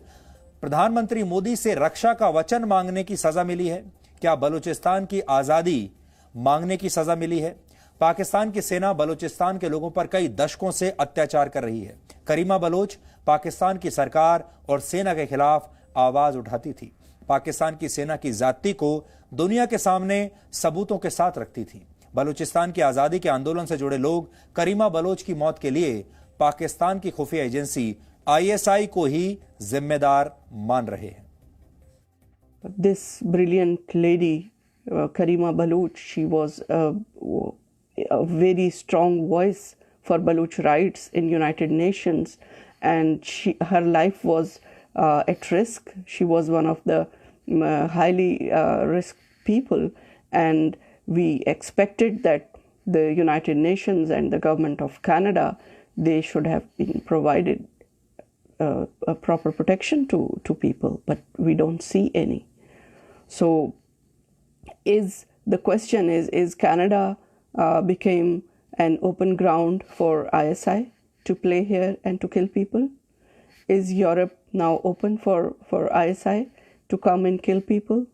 प्रधानमंत्री मोदी से रक्षा का वचन मांगने की सजा मिली है? क्या बलूचिस्तान की आजादी मांगने की सजा मिली है? पाकिस्तान की सेना बलूचिस्तान के लोगों पर कई दशकों से अत्याचार कर रही है। करीमा बलोच पाकिस्तान की सरकार और सेना के खिलाफ आवाज उठाती थी। पाकिस्तान की सेना की जाति को दुनिया के सामने सबूतों के साथ रखती थी। बलूचिस्तान की आजादी के आंदोलन से जुड़े लोग करीमा बलोच की मौत के लिए पाकिस्तान की खुफिया एजेंसी आईएसआई को ही जिम्मेदार मान रहे हैं। This brilliant lady, Karima Baloch, she was a very strong voice for Baloch rights in United Nations, and her life was at risk. She was one of the highly risk people, and we expected that the United Nations and the government of Canada, they should have been provided a proper protection to people, but we don't see any. So the question is Canada became an open ground for ISI to play here and to kill people? Is Europe now open for ISI to come and kill people?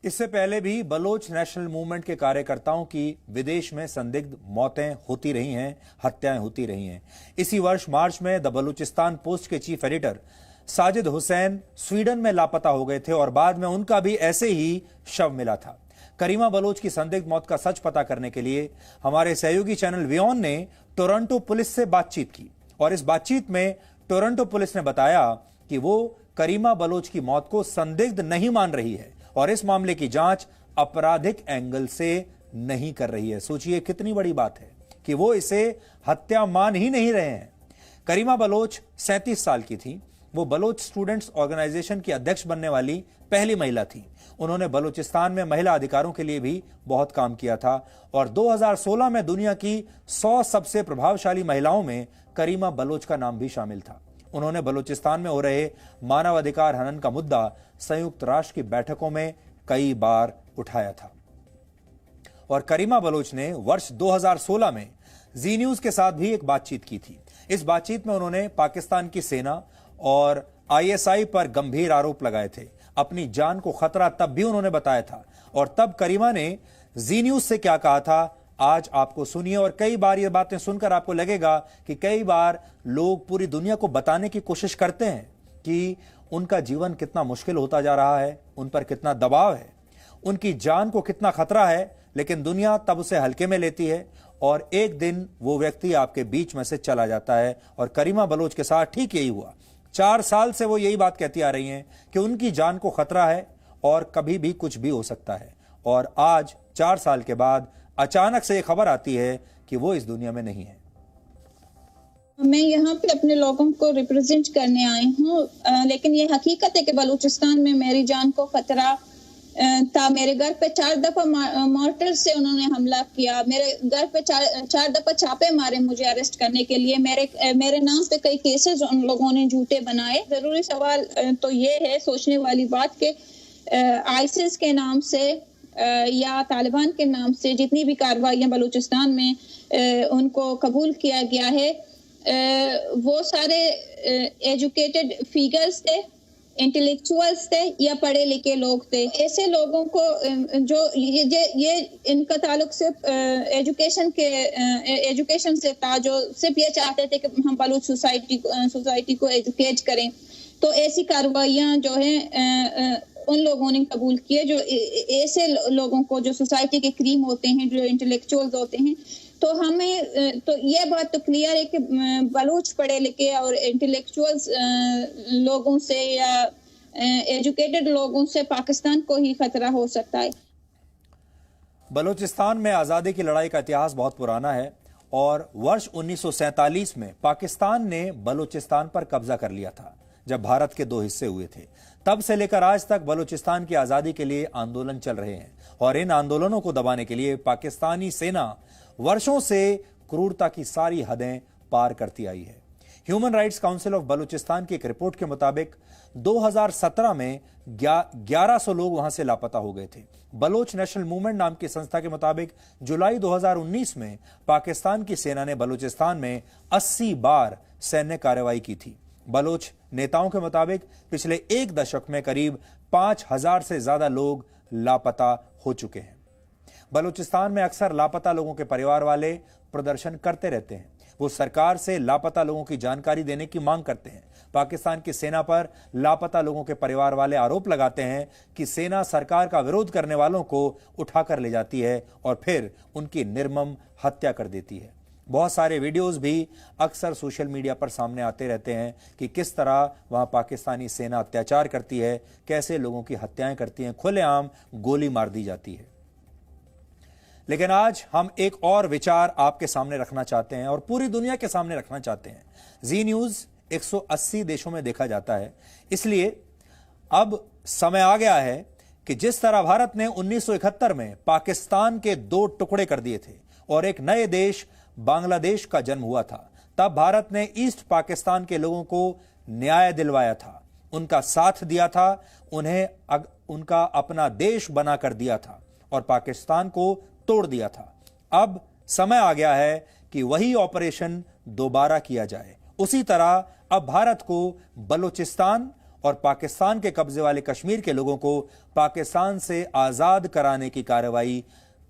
इससे पहले भी Bloch national movement के कार्यकर्ताओं की विदेश में संदिग्ध मौतें होती रही हैं, हत्याएं होती रही हैं। इसी वर्ष मार्च में द बलूचिस्तान पोस्ट के chief editor Sajid Hussain Sweden में लापता हो गए थे और बाद में उनका भी ऐसे ही शव मिला था। करीमा बलोच की संदिग्ध मौत का सच पता करने के लिए हमारे सहयोगी चैनल वियोन ने टोरंटो पुलिस से बातचीत की और इस बातचीत में टोरंटो पुलिस ने बताया कि वो करीमा बलोच की मौत को संदिग्ध नहीं मान रही है और इस मामले की जांच आपराधिक एंगल से नहीं कर रही है। सोचिए कितनी बड़ी बात है कि वो इसे हत्या मान ही नहीं रहे हैं। करीमा बलोच 37 साल की थी। वो बलोच स्टूडेंट्स ऑर्गेनाइजेशन की अध्यक्ष बनने वाली पहली महिला थी। उन्होंने बलूचिस्तान में महिला अधिकारों के लिए भी बहुत काम किया था और 2016 में दुनिया की 100 सबसे प्रभावशाली महिलाओं में करीमा बलोच का नाम भी शामिल था। उन्होंने बलूचिस्तान में हो रहे मानवाधिकार हनन का मुद्दा संयुक्त राष्ट्र की बैठकों में कई बार उठाया था। और करीमा बलोच ने वर्ष 2016 में जी न्यूज के साथ भी एक बातचीत की थी। इस बातचीत में उन्होंने पाकिस्तान की सेना और ISI पर गंभीर आरोप लगाए थे। अपनी जान को खतरा तब भी उन्होंने बताया था। और तब करीमा ने जी न्यूज से क्या कहा था, आज आपको सुनिए। और कई बार ये बातें सुनकर आपको लगेगा कि कई बार लोग पूरी दुनिया को बताने की कोशिश करते हैं कि उनका जीवन कितना मुश्किल होता जा रहा है, उन पर कितना दबाव है, उनकी जान को कितना खतरा है, लेकिन दुनिया तब उसे हल्के में लेती है और एक दिन वो व्यक्ति आपके बीच में से चला जाता है। और करीमा बलोच के साथ ठीक यही हुआ। 4 साल से वो यही बात कहती आ रही हैं कि उनकी जान को खतरा है और कभी भी कुछ भी हो सकता है। और आज 4 साल के बाद अचानक से ये खबर आती है कि वो इस दुनिया में नहीं है। मैं यहाँ पे अपने लोगों को रिप्रेजेंट करने आई हूँ, लेकिन ये हकीकत है कि बलूचिस्तान में मेरी जान को खतरा था। मेरे घर पे 4 दफा मोर्टर से उन्होंने हमला किया। मेरे घर पे 4 दफा छापे मारे मुझे अरेस्ट करने के लिए। मेरे नाम पे कई केसेस उन लोगों ने झूठे बनाए। जरूरी सवाल तो ये है, सोचने वाली बात कि आईसिस के नाम से या तालिबान के नाम से जितनी भी कार्रवाइयां बलूचिस्तान में उनको कबूल किया गया है, वो सारे एजुकेटेड फिगर्स थे, इंटेलेक्चुअल्स थे या पढ़े लिखे लोग थे। ऐसे लोगों को जो ये इनका ताल्लुक सिर्फ एजुकेशन से था, जो सिर्फ ये चाहते थे कि हम बलूच सोसाइटी को एजुकेट करें। तो ऐसी कार्रवाइयां जो है उन लोगों ने कबूल किए, जो ऐसे लोगों को जो सोसाइटी के क्रीम होते हैं, जो इंटेलेक्चुअल्स होते हैं। तो हमें तो ये बात तो क्लियर है कि बलूच पढ़े लिखे और इंटेलेक्चुअल्स लोगों से या एजुकेटेड लोगों से पाकिस्तान को ही खतरा हो सकता है। बलूचिस्तान में आज़ादी की लड़ाई का इतिहास बहुत पुराना है और वर्ष 1947 में पाकिस्तान ने बलूचिस्तान पर कब्जा कर लिया था, जब भारत के 2 हिस्से हुए थे। तब से लेकर आज तक बलूचिस्तान की आज़ादी के लिए आंदोलन चल रहे हैं और इन आंदोलनों को दबाने के लिए पाकिस्तानी सेना वर्षों से क्रूरता की सारी हदें पार करती आई है। Human rights council of Balochistan की एक रिपोर्ट के मुताबिक 2017 में 1100 लोग वहां से लापता हो गए थे। बलोच नेशनल मूवमेंट नाम की संस्था के मुताबिक जुलाई 2019 में पाकिस्तान की सेना ने बलूचिस्तान में 80 बार सैन्य कार्रवाई की थी। बलोच नेताओं के मुताबिक पिछले 1 दशक में करीब 5000 से ज्यादा लोग लापता हो चुके हैं। बलूचिस्तान में अक्सर लापता लोगों के परिवार वाले प्रदर्शन करते रहते हैं। वो सरकार से लापता लोगों की जानकारी देने की मांग करते हैं। पाकिस्तान की सेना पर लापता लोगों के परिवार वाले आरोप लगाते हैं कि सेना सरकार का विरोध करने वालों को उठाकर ले जाती है और फिर उनकी निर्मम हत्या कर देती है। बहुत सारे वीडियोस भी अक्सर सोशल मीडिया पर सामने आते रहते हैं कि किस तरह वहां पाकिस्तानी सेना अत्याचार करती है, कैसे लोगों की हत्याएं करती हैं, खुलेआम गोली मार दी जाती है। लेकिन आज हम एक और विचार आपके सामने रखना चाहते हैं और पूरी दुनिया के सामने रखना चाहते हैं। जी न्यूज 180 देशों में देखा जाता है, इसलिए अब समय आ गया है कि जिस तरह भारत ने 1971 में पाकिस्तान के 2 टुकड़े कर दिए थे और एक नए देश बांग्लादेश का जन्म हुआ था, तब भारत ने ईस्ट पाकिस्तान के लोगों को न्याय दिलवाया था, उनका साथ दिया था, उन्हें उनका अपना देश बनाकर दिया था और पाकिस्तान को तोड़ दिया था। अब समय आ गया है कि वही ऑपरेशन दोबारा किया जाए। उसी तरह अब भारत को बलूचिस्तान और पाकिस्तान के कब्जे वाले कश्मीर के लोगों को पाकिस्तान से आजाद कराने की कार्रवाई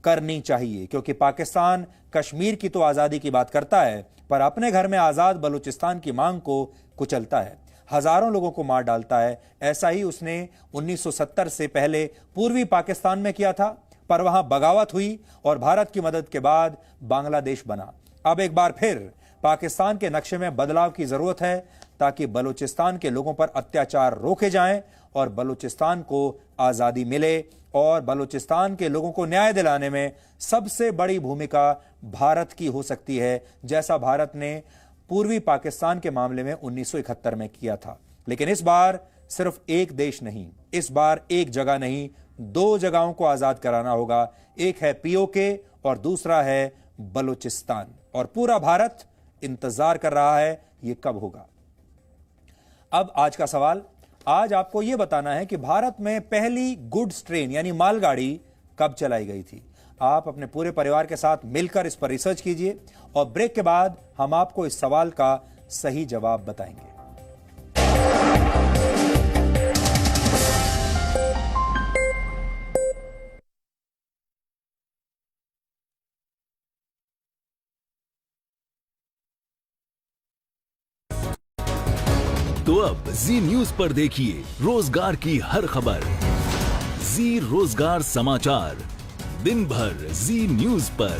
करनी चाहिए, क्योंकि पाकिस्तान कश्मीर की तो आजादी की बात करता है पर अपने घर में आजाद बलूचिस्तान की मांग को कुचलता है, हजारों लोगों को मार डालता है। ऐसा ही उसने 1970 से पहले पूर्वी पाकिस्तान में किया था, पर वहां बगावत हुई और भारत की मदद के बाद बांग्लादेश बना। अब एक बार फिर पाकिस्तान के नक्शे में बदलाव की जरूरत है ताकि बलूचिस्तान के लोगों पर अत्याचार रोके जाएं और बलूचिस्तान को आजादी मिले। और बलूचिस्तान के लोगों को न्याय दिलाने में सबसे बड़ी भूमिका भारत की हो सकती है, जैसा भारत ने पूर्वी पाकिस्तान के मामले में 1971 में किया था। लेकिन इस बार सिर्फ एक देश नहीं, इस बार एक जगह नहीं, 2 जगहों को आजाद कराना होगा। एक है पीओके और दूसरा है बलूचिस्तान। और पूरा भारत इंतजार कर रहा है यह कब होगा। अब आज का सवाल, आज आपको यह बताना है कि भारत में पहली गुड्स ट्रेन यानी मालगाड़ी कब चलाई गई थी। आप अपने पूरे परिवार के साथ मिलकर इस पर रिसर्च कीजिए और ब्रेक के बाद हम आपको इस सवाल का सही जवाब बताएंगे। तो अब जी न्यूज पर देखिए रोजगार की हर खबर। जी रोजगार समाचार, दिन भर जी न्यूज पर।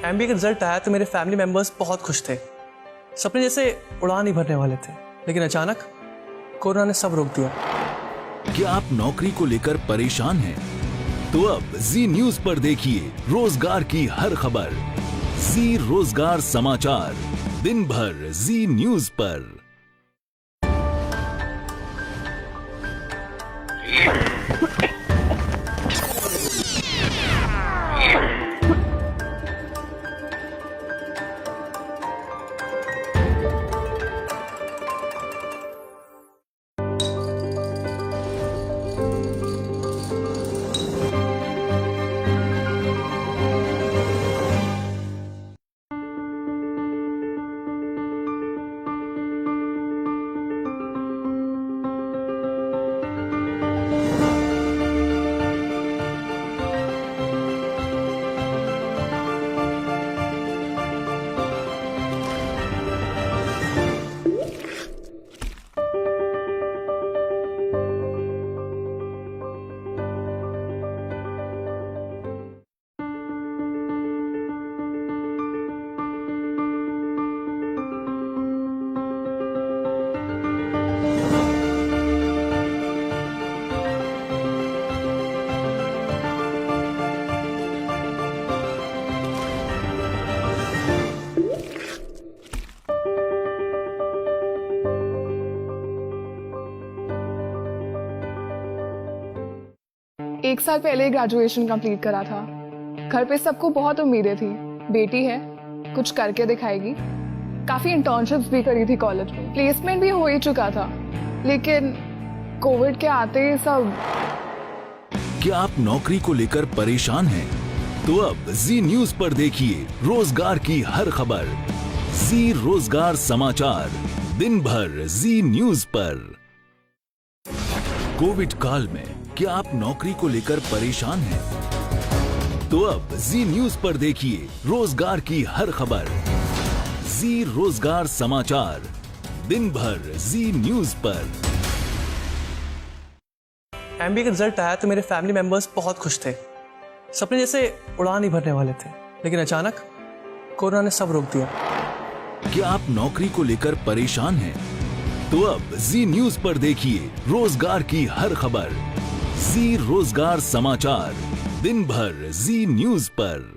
एमबीए का रिजल्ट आया तो मेरे फैमिली मेंबर्स बहुत खुश थे। सपने जैसे उड़ान ही भरने वाले थे, लेकिन अचानक कोरोना ने सब रोक दिया। क्या आप नौकरी को लेकर परेशान हैं? तो अब जी न्यूज पर देखिए रोजगार की हर खबर। जी रोजगार समाचार, दिन भर जी न्यूज पर। एक साल पहले ग्रेजुएशन कंप्लीट करा था। घर पे सबको बहुत उम्मीदें थी, बेटी है, कुछ करके दिखाएगी। काफी इंटर्नशिप्स भी करी थी कॉलेज में, प्लेसमेंट भी हो ही चुका था, लेकिन कोविड के आते ही सब। क्या आप नौकरी को लेकर परेशान हैं? तो अब जी न्यूज पर देखिए रोजगार की हर खबर। जी रोजगार समाचार, दिन भर जी न्यूज पर। कोविड काल में क्या आप नौकरी को लेकर परेशान हैं? तो अब जी न्यूज पर देखिए रोजगार की हर खबर। जी रोजगार समाचार, दिन भर जी न्यूज पर। एमबीए का रिजल्ट आया तो मेरे फैमिली मेंबर्स बहुत खुश थे। सपने जैसे उड़ान ही भरने वाले थे, लेकिन अचानक कोरोना ने सब रोक दिया। क्या आप नौकरी को लेकर परेशान हैं? तो अब जी न्यूज पर देखिए रोजगार की हर खबर। जी रोजगार समाचार, दिन भर जी न्यूज पर।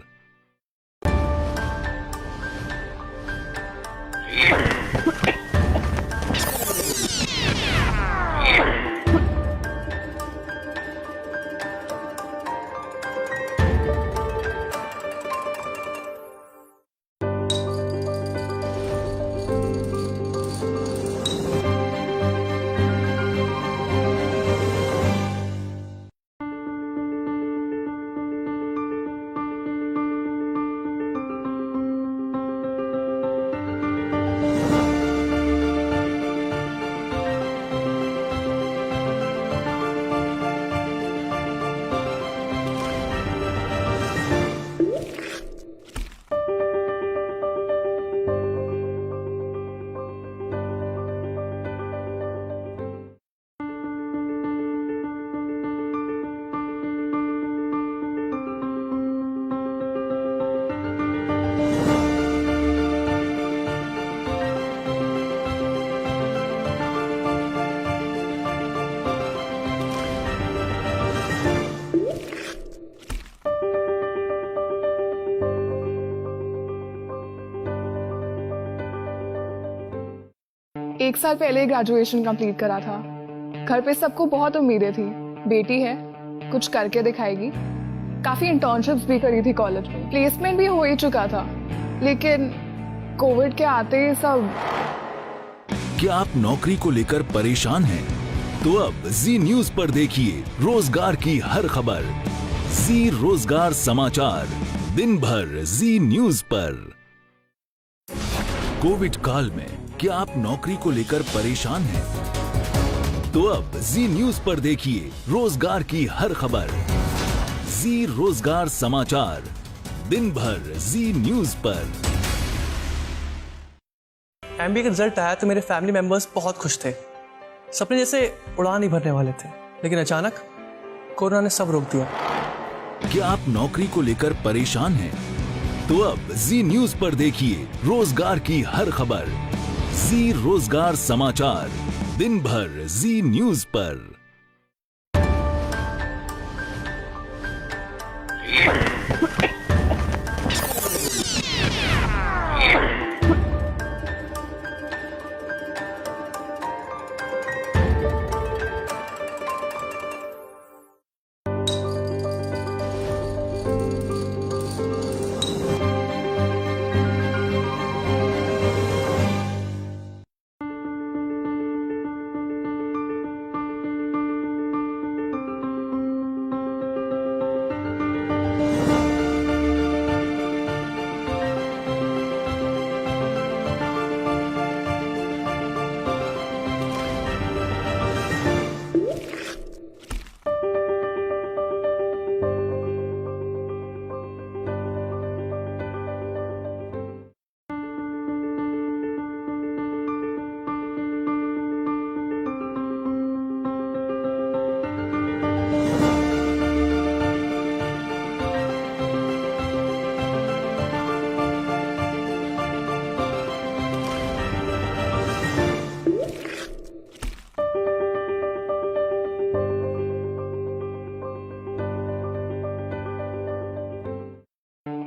1 साल पहले ग्रेजुएशन कंप्लीट करा था। घर पे सबको बहुत उम्मीदें थी, बेटी है, कुछ करके दिखाएगी। काफी इंटर्नशिप्स भी करी थी कॉलेज में, प्लेसमेंट भी हो ही चुका था, लेकिन कोविड के आते ही सब। क्या आप नौकरी को लेकर परेशान हैं? तो अब जी न्यूज पर देखिए रोजगार की हर खबर। जी रोजगार समाचार, दिन भर जी न्यूज पर। कोविड काल में क्या आप नौकरी को लेकर परेशान हैं? तो अब जी न्यूज पर देखिए रोजगार की हर खबर। जी रोजगार समाचार, दिन भर जी न्यूज पर। एमबीए का रिजल्ट आया तो मेरे फैमिली मेंबर्स बहुत खुश थे। सपने जैसे उड़ान ही भरने वाले थे, लेकिन अचानक कोरोना ने सब रोक दिया। क्या आप नौकरी को लेकर परेशान हैं? तो अब जी न्यूज पर देखिए रोजगार की हर खबर। जी रोजगार समाचार, दिन भर जी न्यूज पर।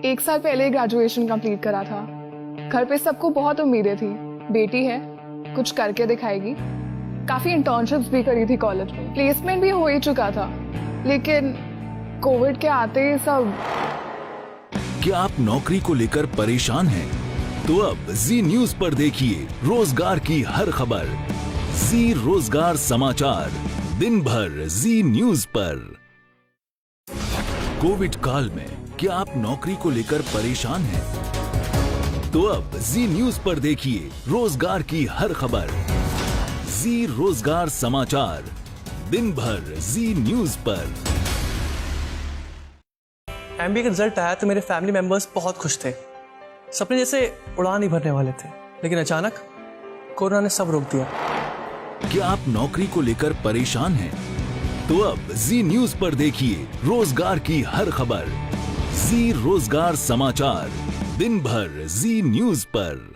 एक साल पहले ग्रेजुएशन कंप्लीट करा था। घर पे सबको बहुत उम्मीदें थी, बेटी है, कुछ करके दिखाएगी। काफी इंटर्नशिप्स भी करी थी कॉलेज में, प्लेसमेंट भी हो ही चुका था, लेकिन कोविड के आते ही सब। क्या आप नौकरी को लेकर परेशान हैं? तो अब जी न्यूज पर देखिए रोजगार की हर खबर। जी रोजगार समाचार, दिन भर जी न्यूज पर। कोविड काल में क्या आप नौकरी को लेकर परेशान हैं? तो अब जी न्यूज पर देखिए रोजगार की हर खबर। जी रोजगार समाचार, दिन भर जी न्यूज पर। एमबीए का रिजल्ट आया तो मेरे फैमिली मेंबर्स बहुत खुश थे। सपने जैसे उड़ान ही भरने वाले थे, लेकिन अचानक कोरोना ने सब रोक दिया। क्या आप नौकरी को लेकर परेशान हैं? तो अब जी न्यूज पर देखिए रोजगार की हर खबर। जी रोजगार समाचार, दिन भर जी न्यूज पर।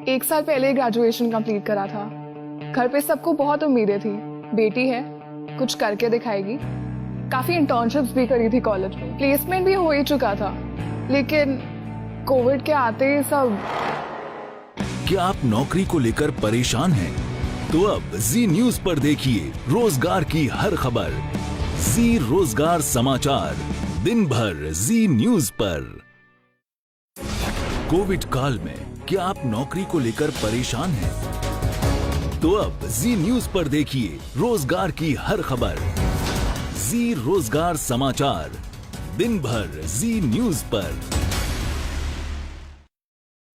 एक साल पहले ग्रेजुएशन कंप्लीट करा था। घर पे सबको बहुत उम्मीदें थी, बेटी है, कुछ करके दिखाएगी। काफी इंटर्नशिप्स भी करी थी कॉलेज में, प्लेसमेंट भी हो ही चुका था, लेकिन कोविड के आते ही सब। क्या आप नौकरी को लेकर परेशान हैं? तो अब जी न्यूज पर देखिए रोजगार की हर खबर। जी रोजगार समाचार, दिन भर जी न्यूज पर। कोविड काल में क्या आप नौकरी को लेकर परेशान हैं? तो अब जी न्यूज पर देखिए रोजगार की हर खबर। जी रोजगार समाचार, दिन भर जी न्यूज पर।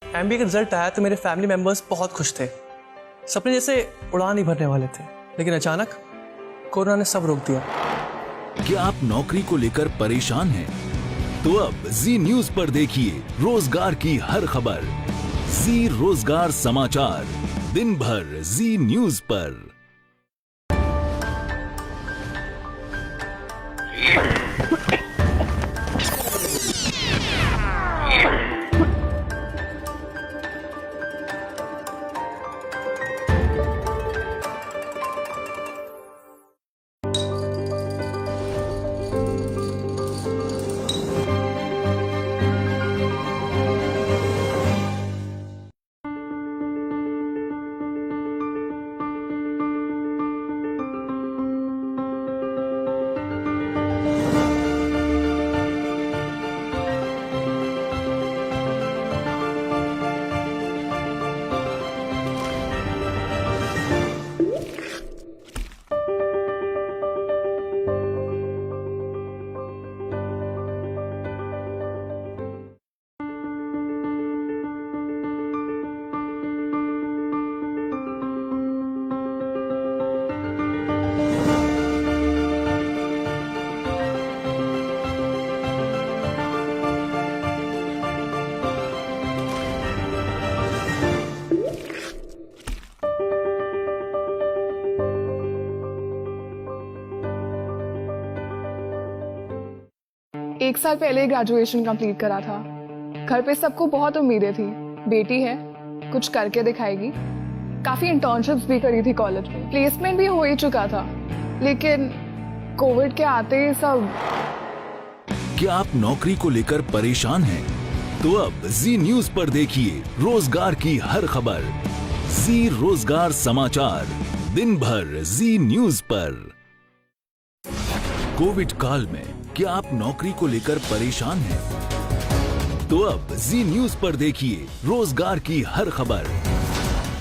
एमबीए का रिजल्ट आया तो मेरे फैमिली मेंबर्स बहुत खुश थे। सपने जैसे उड़ान ही भरने वाले थे, लेकिन अचानक कोरोना ने सब रोक दिया। क्या आप नौकरी को लेकर परेशान हैं? तो अब जी न्यूज पर देखिए रोजगार की हर खबर। जी रोजगार समाचार, दिन भर जी न्यूज पर। एक साल पहले ग्रेजुएशन कंप्लीट करा था। घर पे सबको बहुत उम्मीदें थी, बेटी है, कुछ करके दिखाएगी। काफी इंटर्नशिप्स भी करी थी कॉलेज में, प्लेसमेंट भी हो ही चुका था, लेकिन कोविड के आते ही सब। क्या आप नौकरी को लेकर परेशान हैं? तो अब जी न्यूज पर देखिए रोजगार की हर खबर। जी रोजगार समाचार, दिन भर जी न्यूज पर। कोविड काल में क्या आप नौकरी को लेकर परेशान हैं? तो अब जी न्यूज पर देखिए रोजगार की हर खबर।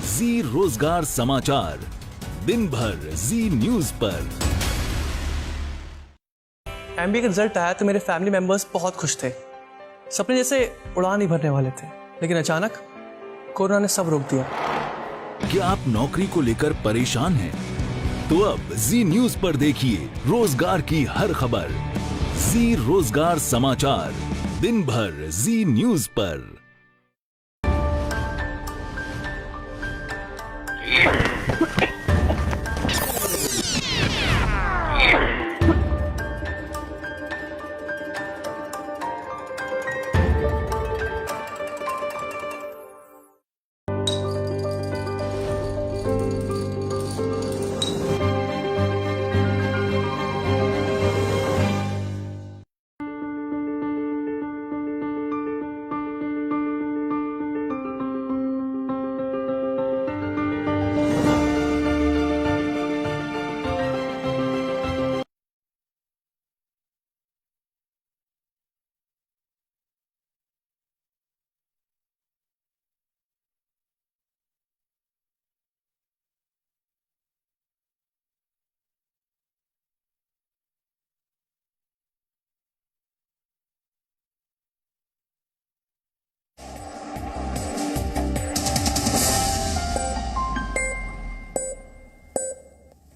जी रोजगार समाचार, दिन भर जी न्यूज पर। एमबीए का रिजल्ट आया तो मेरे फैमिली मेंबर्स बहुत खुश थे। सपने जैसे उड़ान ही भरने वाले थे, लेकिन अचानक कोरोना ने सब रोक दिया। क्या आप नौकरी को लेकर परेशान हैं? तो अब जी न्यूज पर देखिए रोजगार की हर खबर। जी रोजगार समाचार, दिन भर जी न्यूज पर।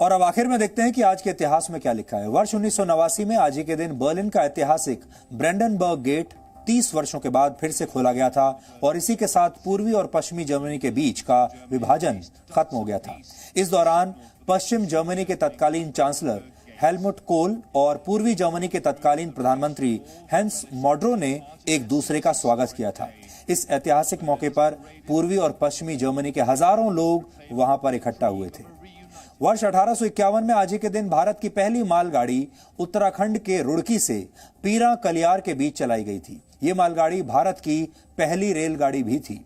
और अब आखिर में देखते हैं कि आज के इतिहास में क्या लिखा है। वर्ष 1989 में आज ही के दिन बर्लिन का ऐतिहासिक ब्रेंडनबर्ग गेट 30 वर्षों के बाद फिर से खोला गया था और इसी के साथ पूर्वी और पश्चिमी जर्मनी के बीच का विभाजन खत्म हो गया था। इस दौरान पश्चिम जर्मनी के तत्कालीन चांसलर हेलमुट कोल और पूर्वी जर्मनी के तत्कालीन प्रधानमंत्री हेंस मॉड्रो ने एक दूसरे का स्वागत किया था। इस ऐतिहासिक मौके पर पूर्वी और पश्चिमी जर्मनी के हजारों लोग वहां पर इकट्ठा हुए थे। वर्ष 1851 में आज ही के दिन भारत की पहली मालगाड़ी उत्तराखंड के रुड़की से पीरा कलियार के बीच चलाई गई थी। ये मालगाड़ी भारत की पहली रेलगाड़ी भी थी।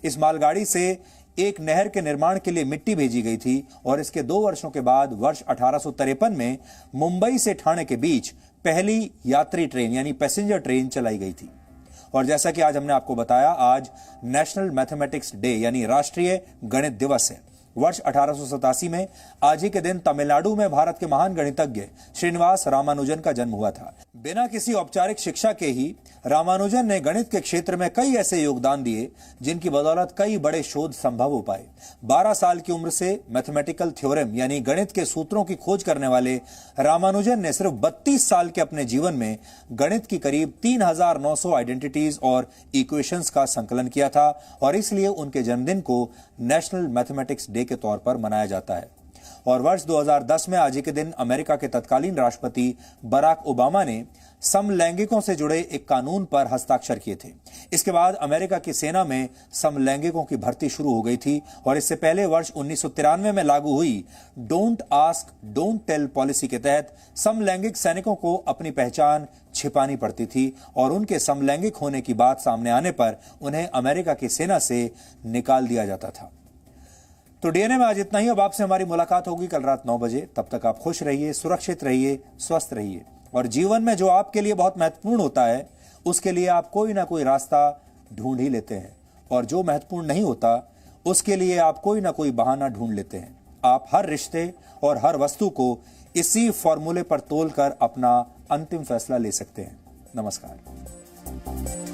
इस मालगाड़ी से एक नहर के निर्माण के लिए मिट्टी भेजी गई थी और इसके 2 वर्षों के बाद वर्ष 1853 में मुंबई से ठाणे के बीच पहली यात्री ट्रेन यानी पैसेंजर ट्रेन चलाई गई थी। और जैसा कि आज हमने आपको बताया, आज नेशनल मैथमेटिक्स डे यानी राष्ट्रीय गणित दिवस है। वर्ष 1887 में आज ही के दिन तमिलनाडु में भारत के महान गणितज्ञ श्रीनिवास रामानुजन का जन्म हुआ था। बिना किसी औपचारिक शिक्षा के ही रामानुजन ने गणित के क्षेत्र में कई ऐसे योगदान दिए जिनकी बदौलत कई बड़े शोध संभव हो पाए। 12 साल की उम्र से मैथमेटिकल थ्योरम यानी गणित के सूत्रों की खोज करने वाले रामानुजन ने सिर्फ 32 साल के अपने जीवन में गणित की करीब 3900 आइडेंटिटीज और इक्वेशंस का संकलन किया था और इसलिए उनके जन्मदिन को नेशनल मैथमेटिक्स डे के तौर पर मनाया जाता है। और वर्ष 2010 में आज ही के दिन अमेरिका के तत्कालीन राष्ट्रपति बराक ओबामा ने समलैंगिकों से जुड़े एक कानून पर हस्ताक्षर किए थे। इसके बाद अमेरिका की सेना में समलैंगिकों की भर्ती शुरू हो गई थी और इससे पहले वर्ष 1993 में लागू हुई don't ask don't tell policy के तहत समलैंगिक सैनिकों को अपनी पहचान छिपानी पड़ती थी और उनके समलैंगिक होने की बात सामने आने पर उन्हें अमेरिका की सेना से निकाल दिया जाता था। तो डीएनए में आज इतना ही। अब आपसे हमारी मुलाकात होगी कल रात 9 बजे। तब तक आप खुश रहिए, सुरक्षित रहिए, स्वस्थ रहिए और जीवन में जो आपके लिए बहुत महत्वपूर्ण होता है उसके लिए आप कोई ना कोई रास्ता ढूंढ ही लेते हैं और जो महत्वपूर्ण नहीं होता उसके लिए आप कोई ना कोई बहाना ढूंढ लेते हैं। आप हर रिश्ते और हर वस्तु को इसी फॉर्मूले पर तोलकर अपना अंतिम फैसला ले सकते हैं। नमस्कार।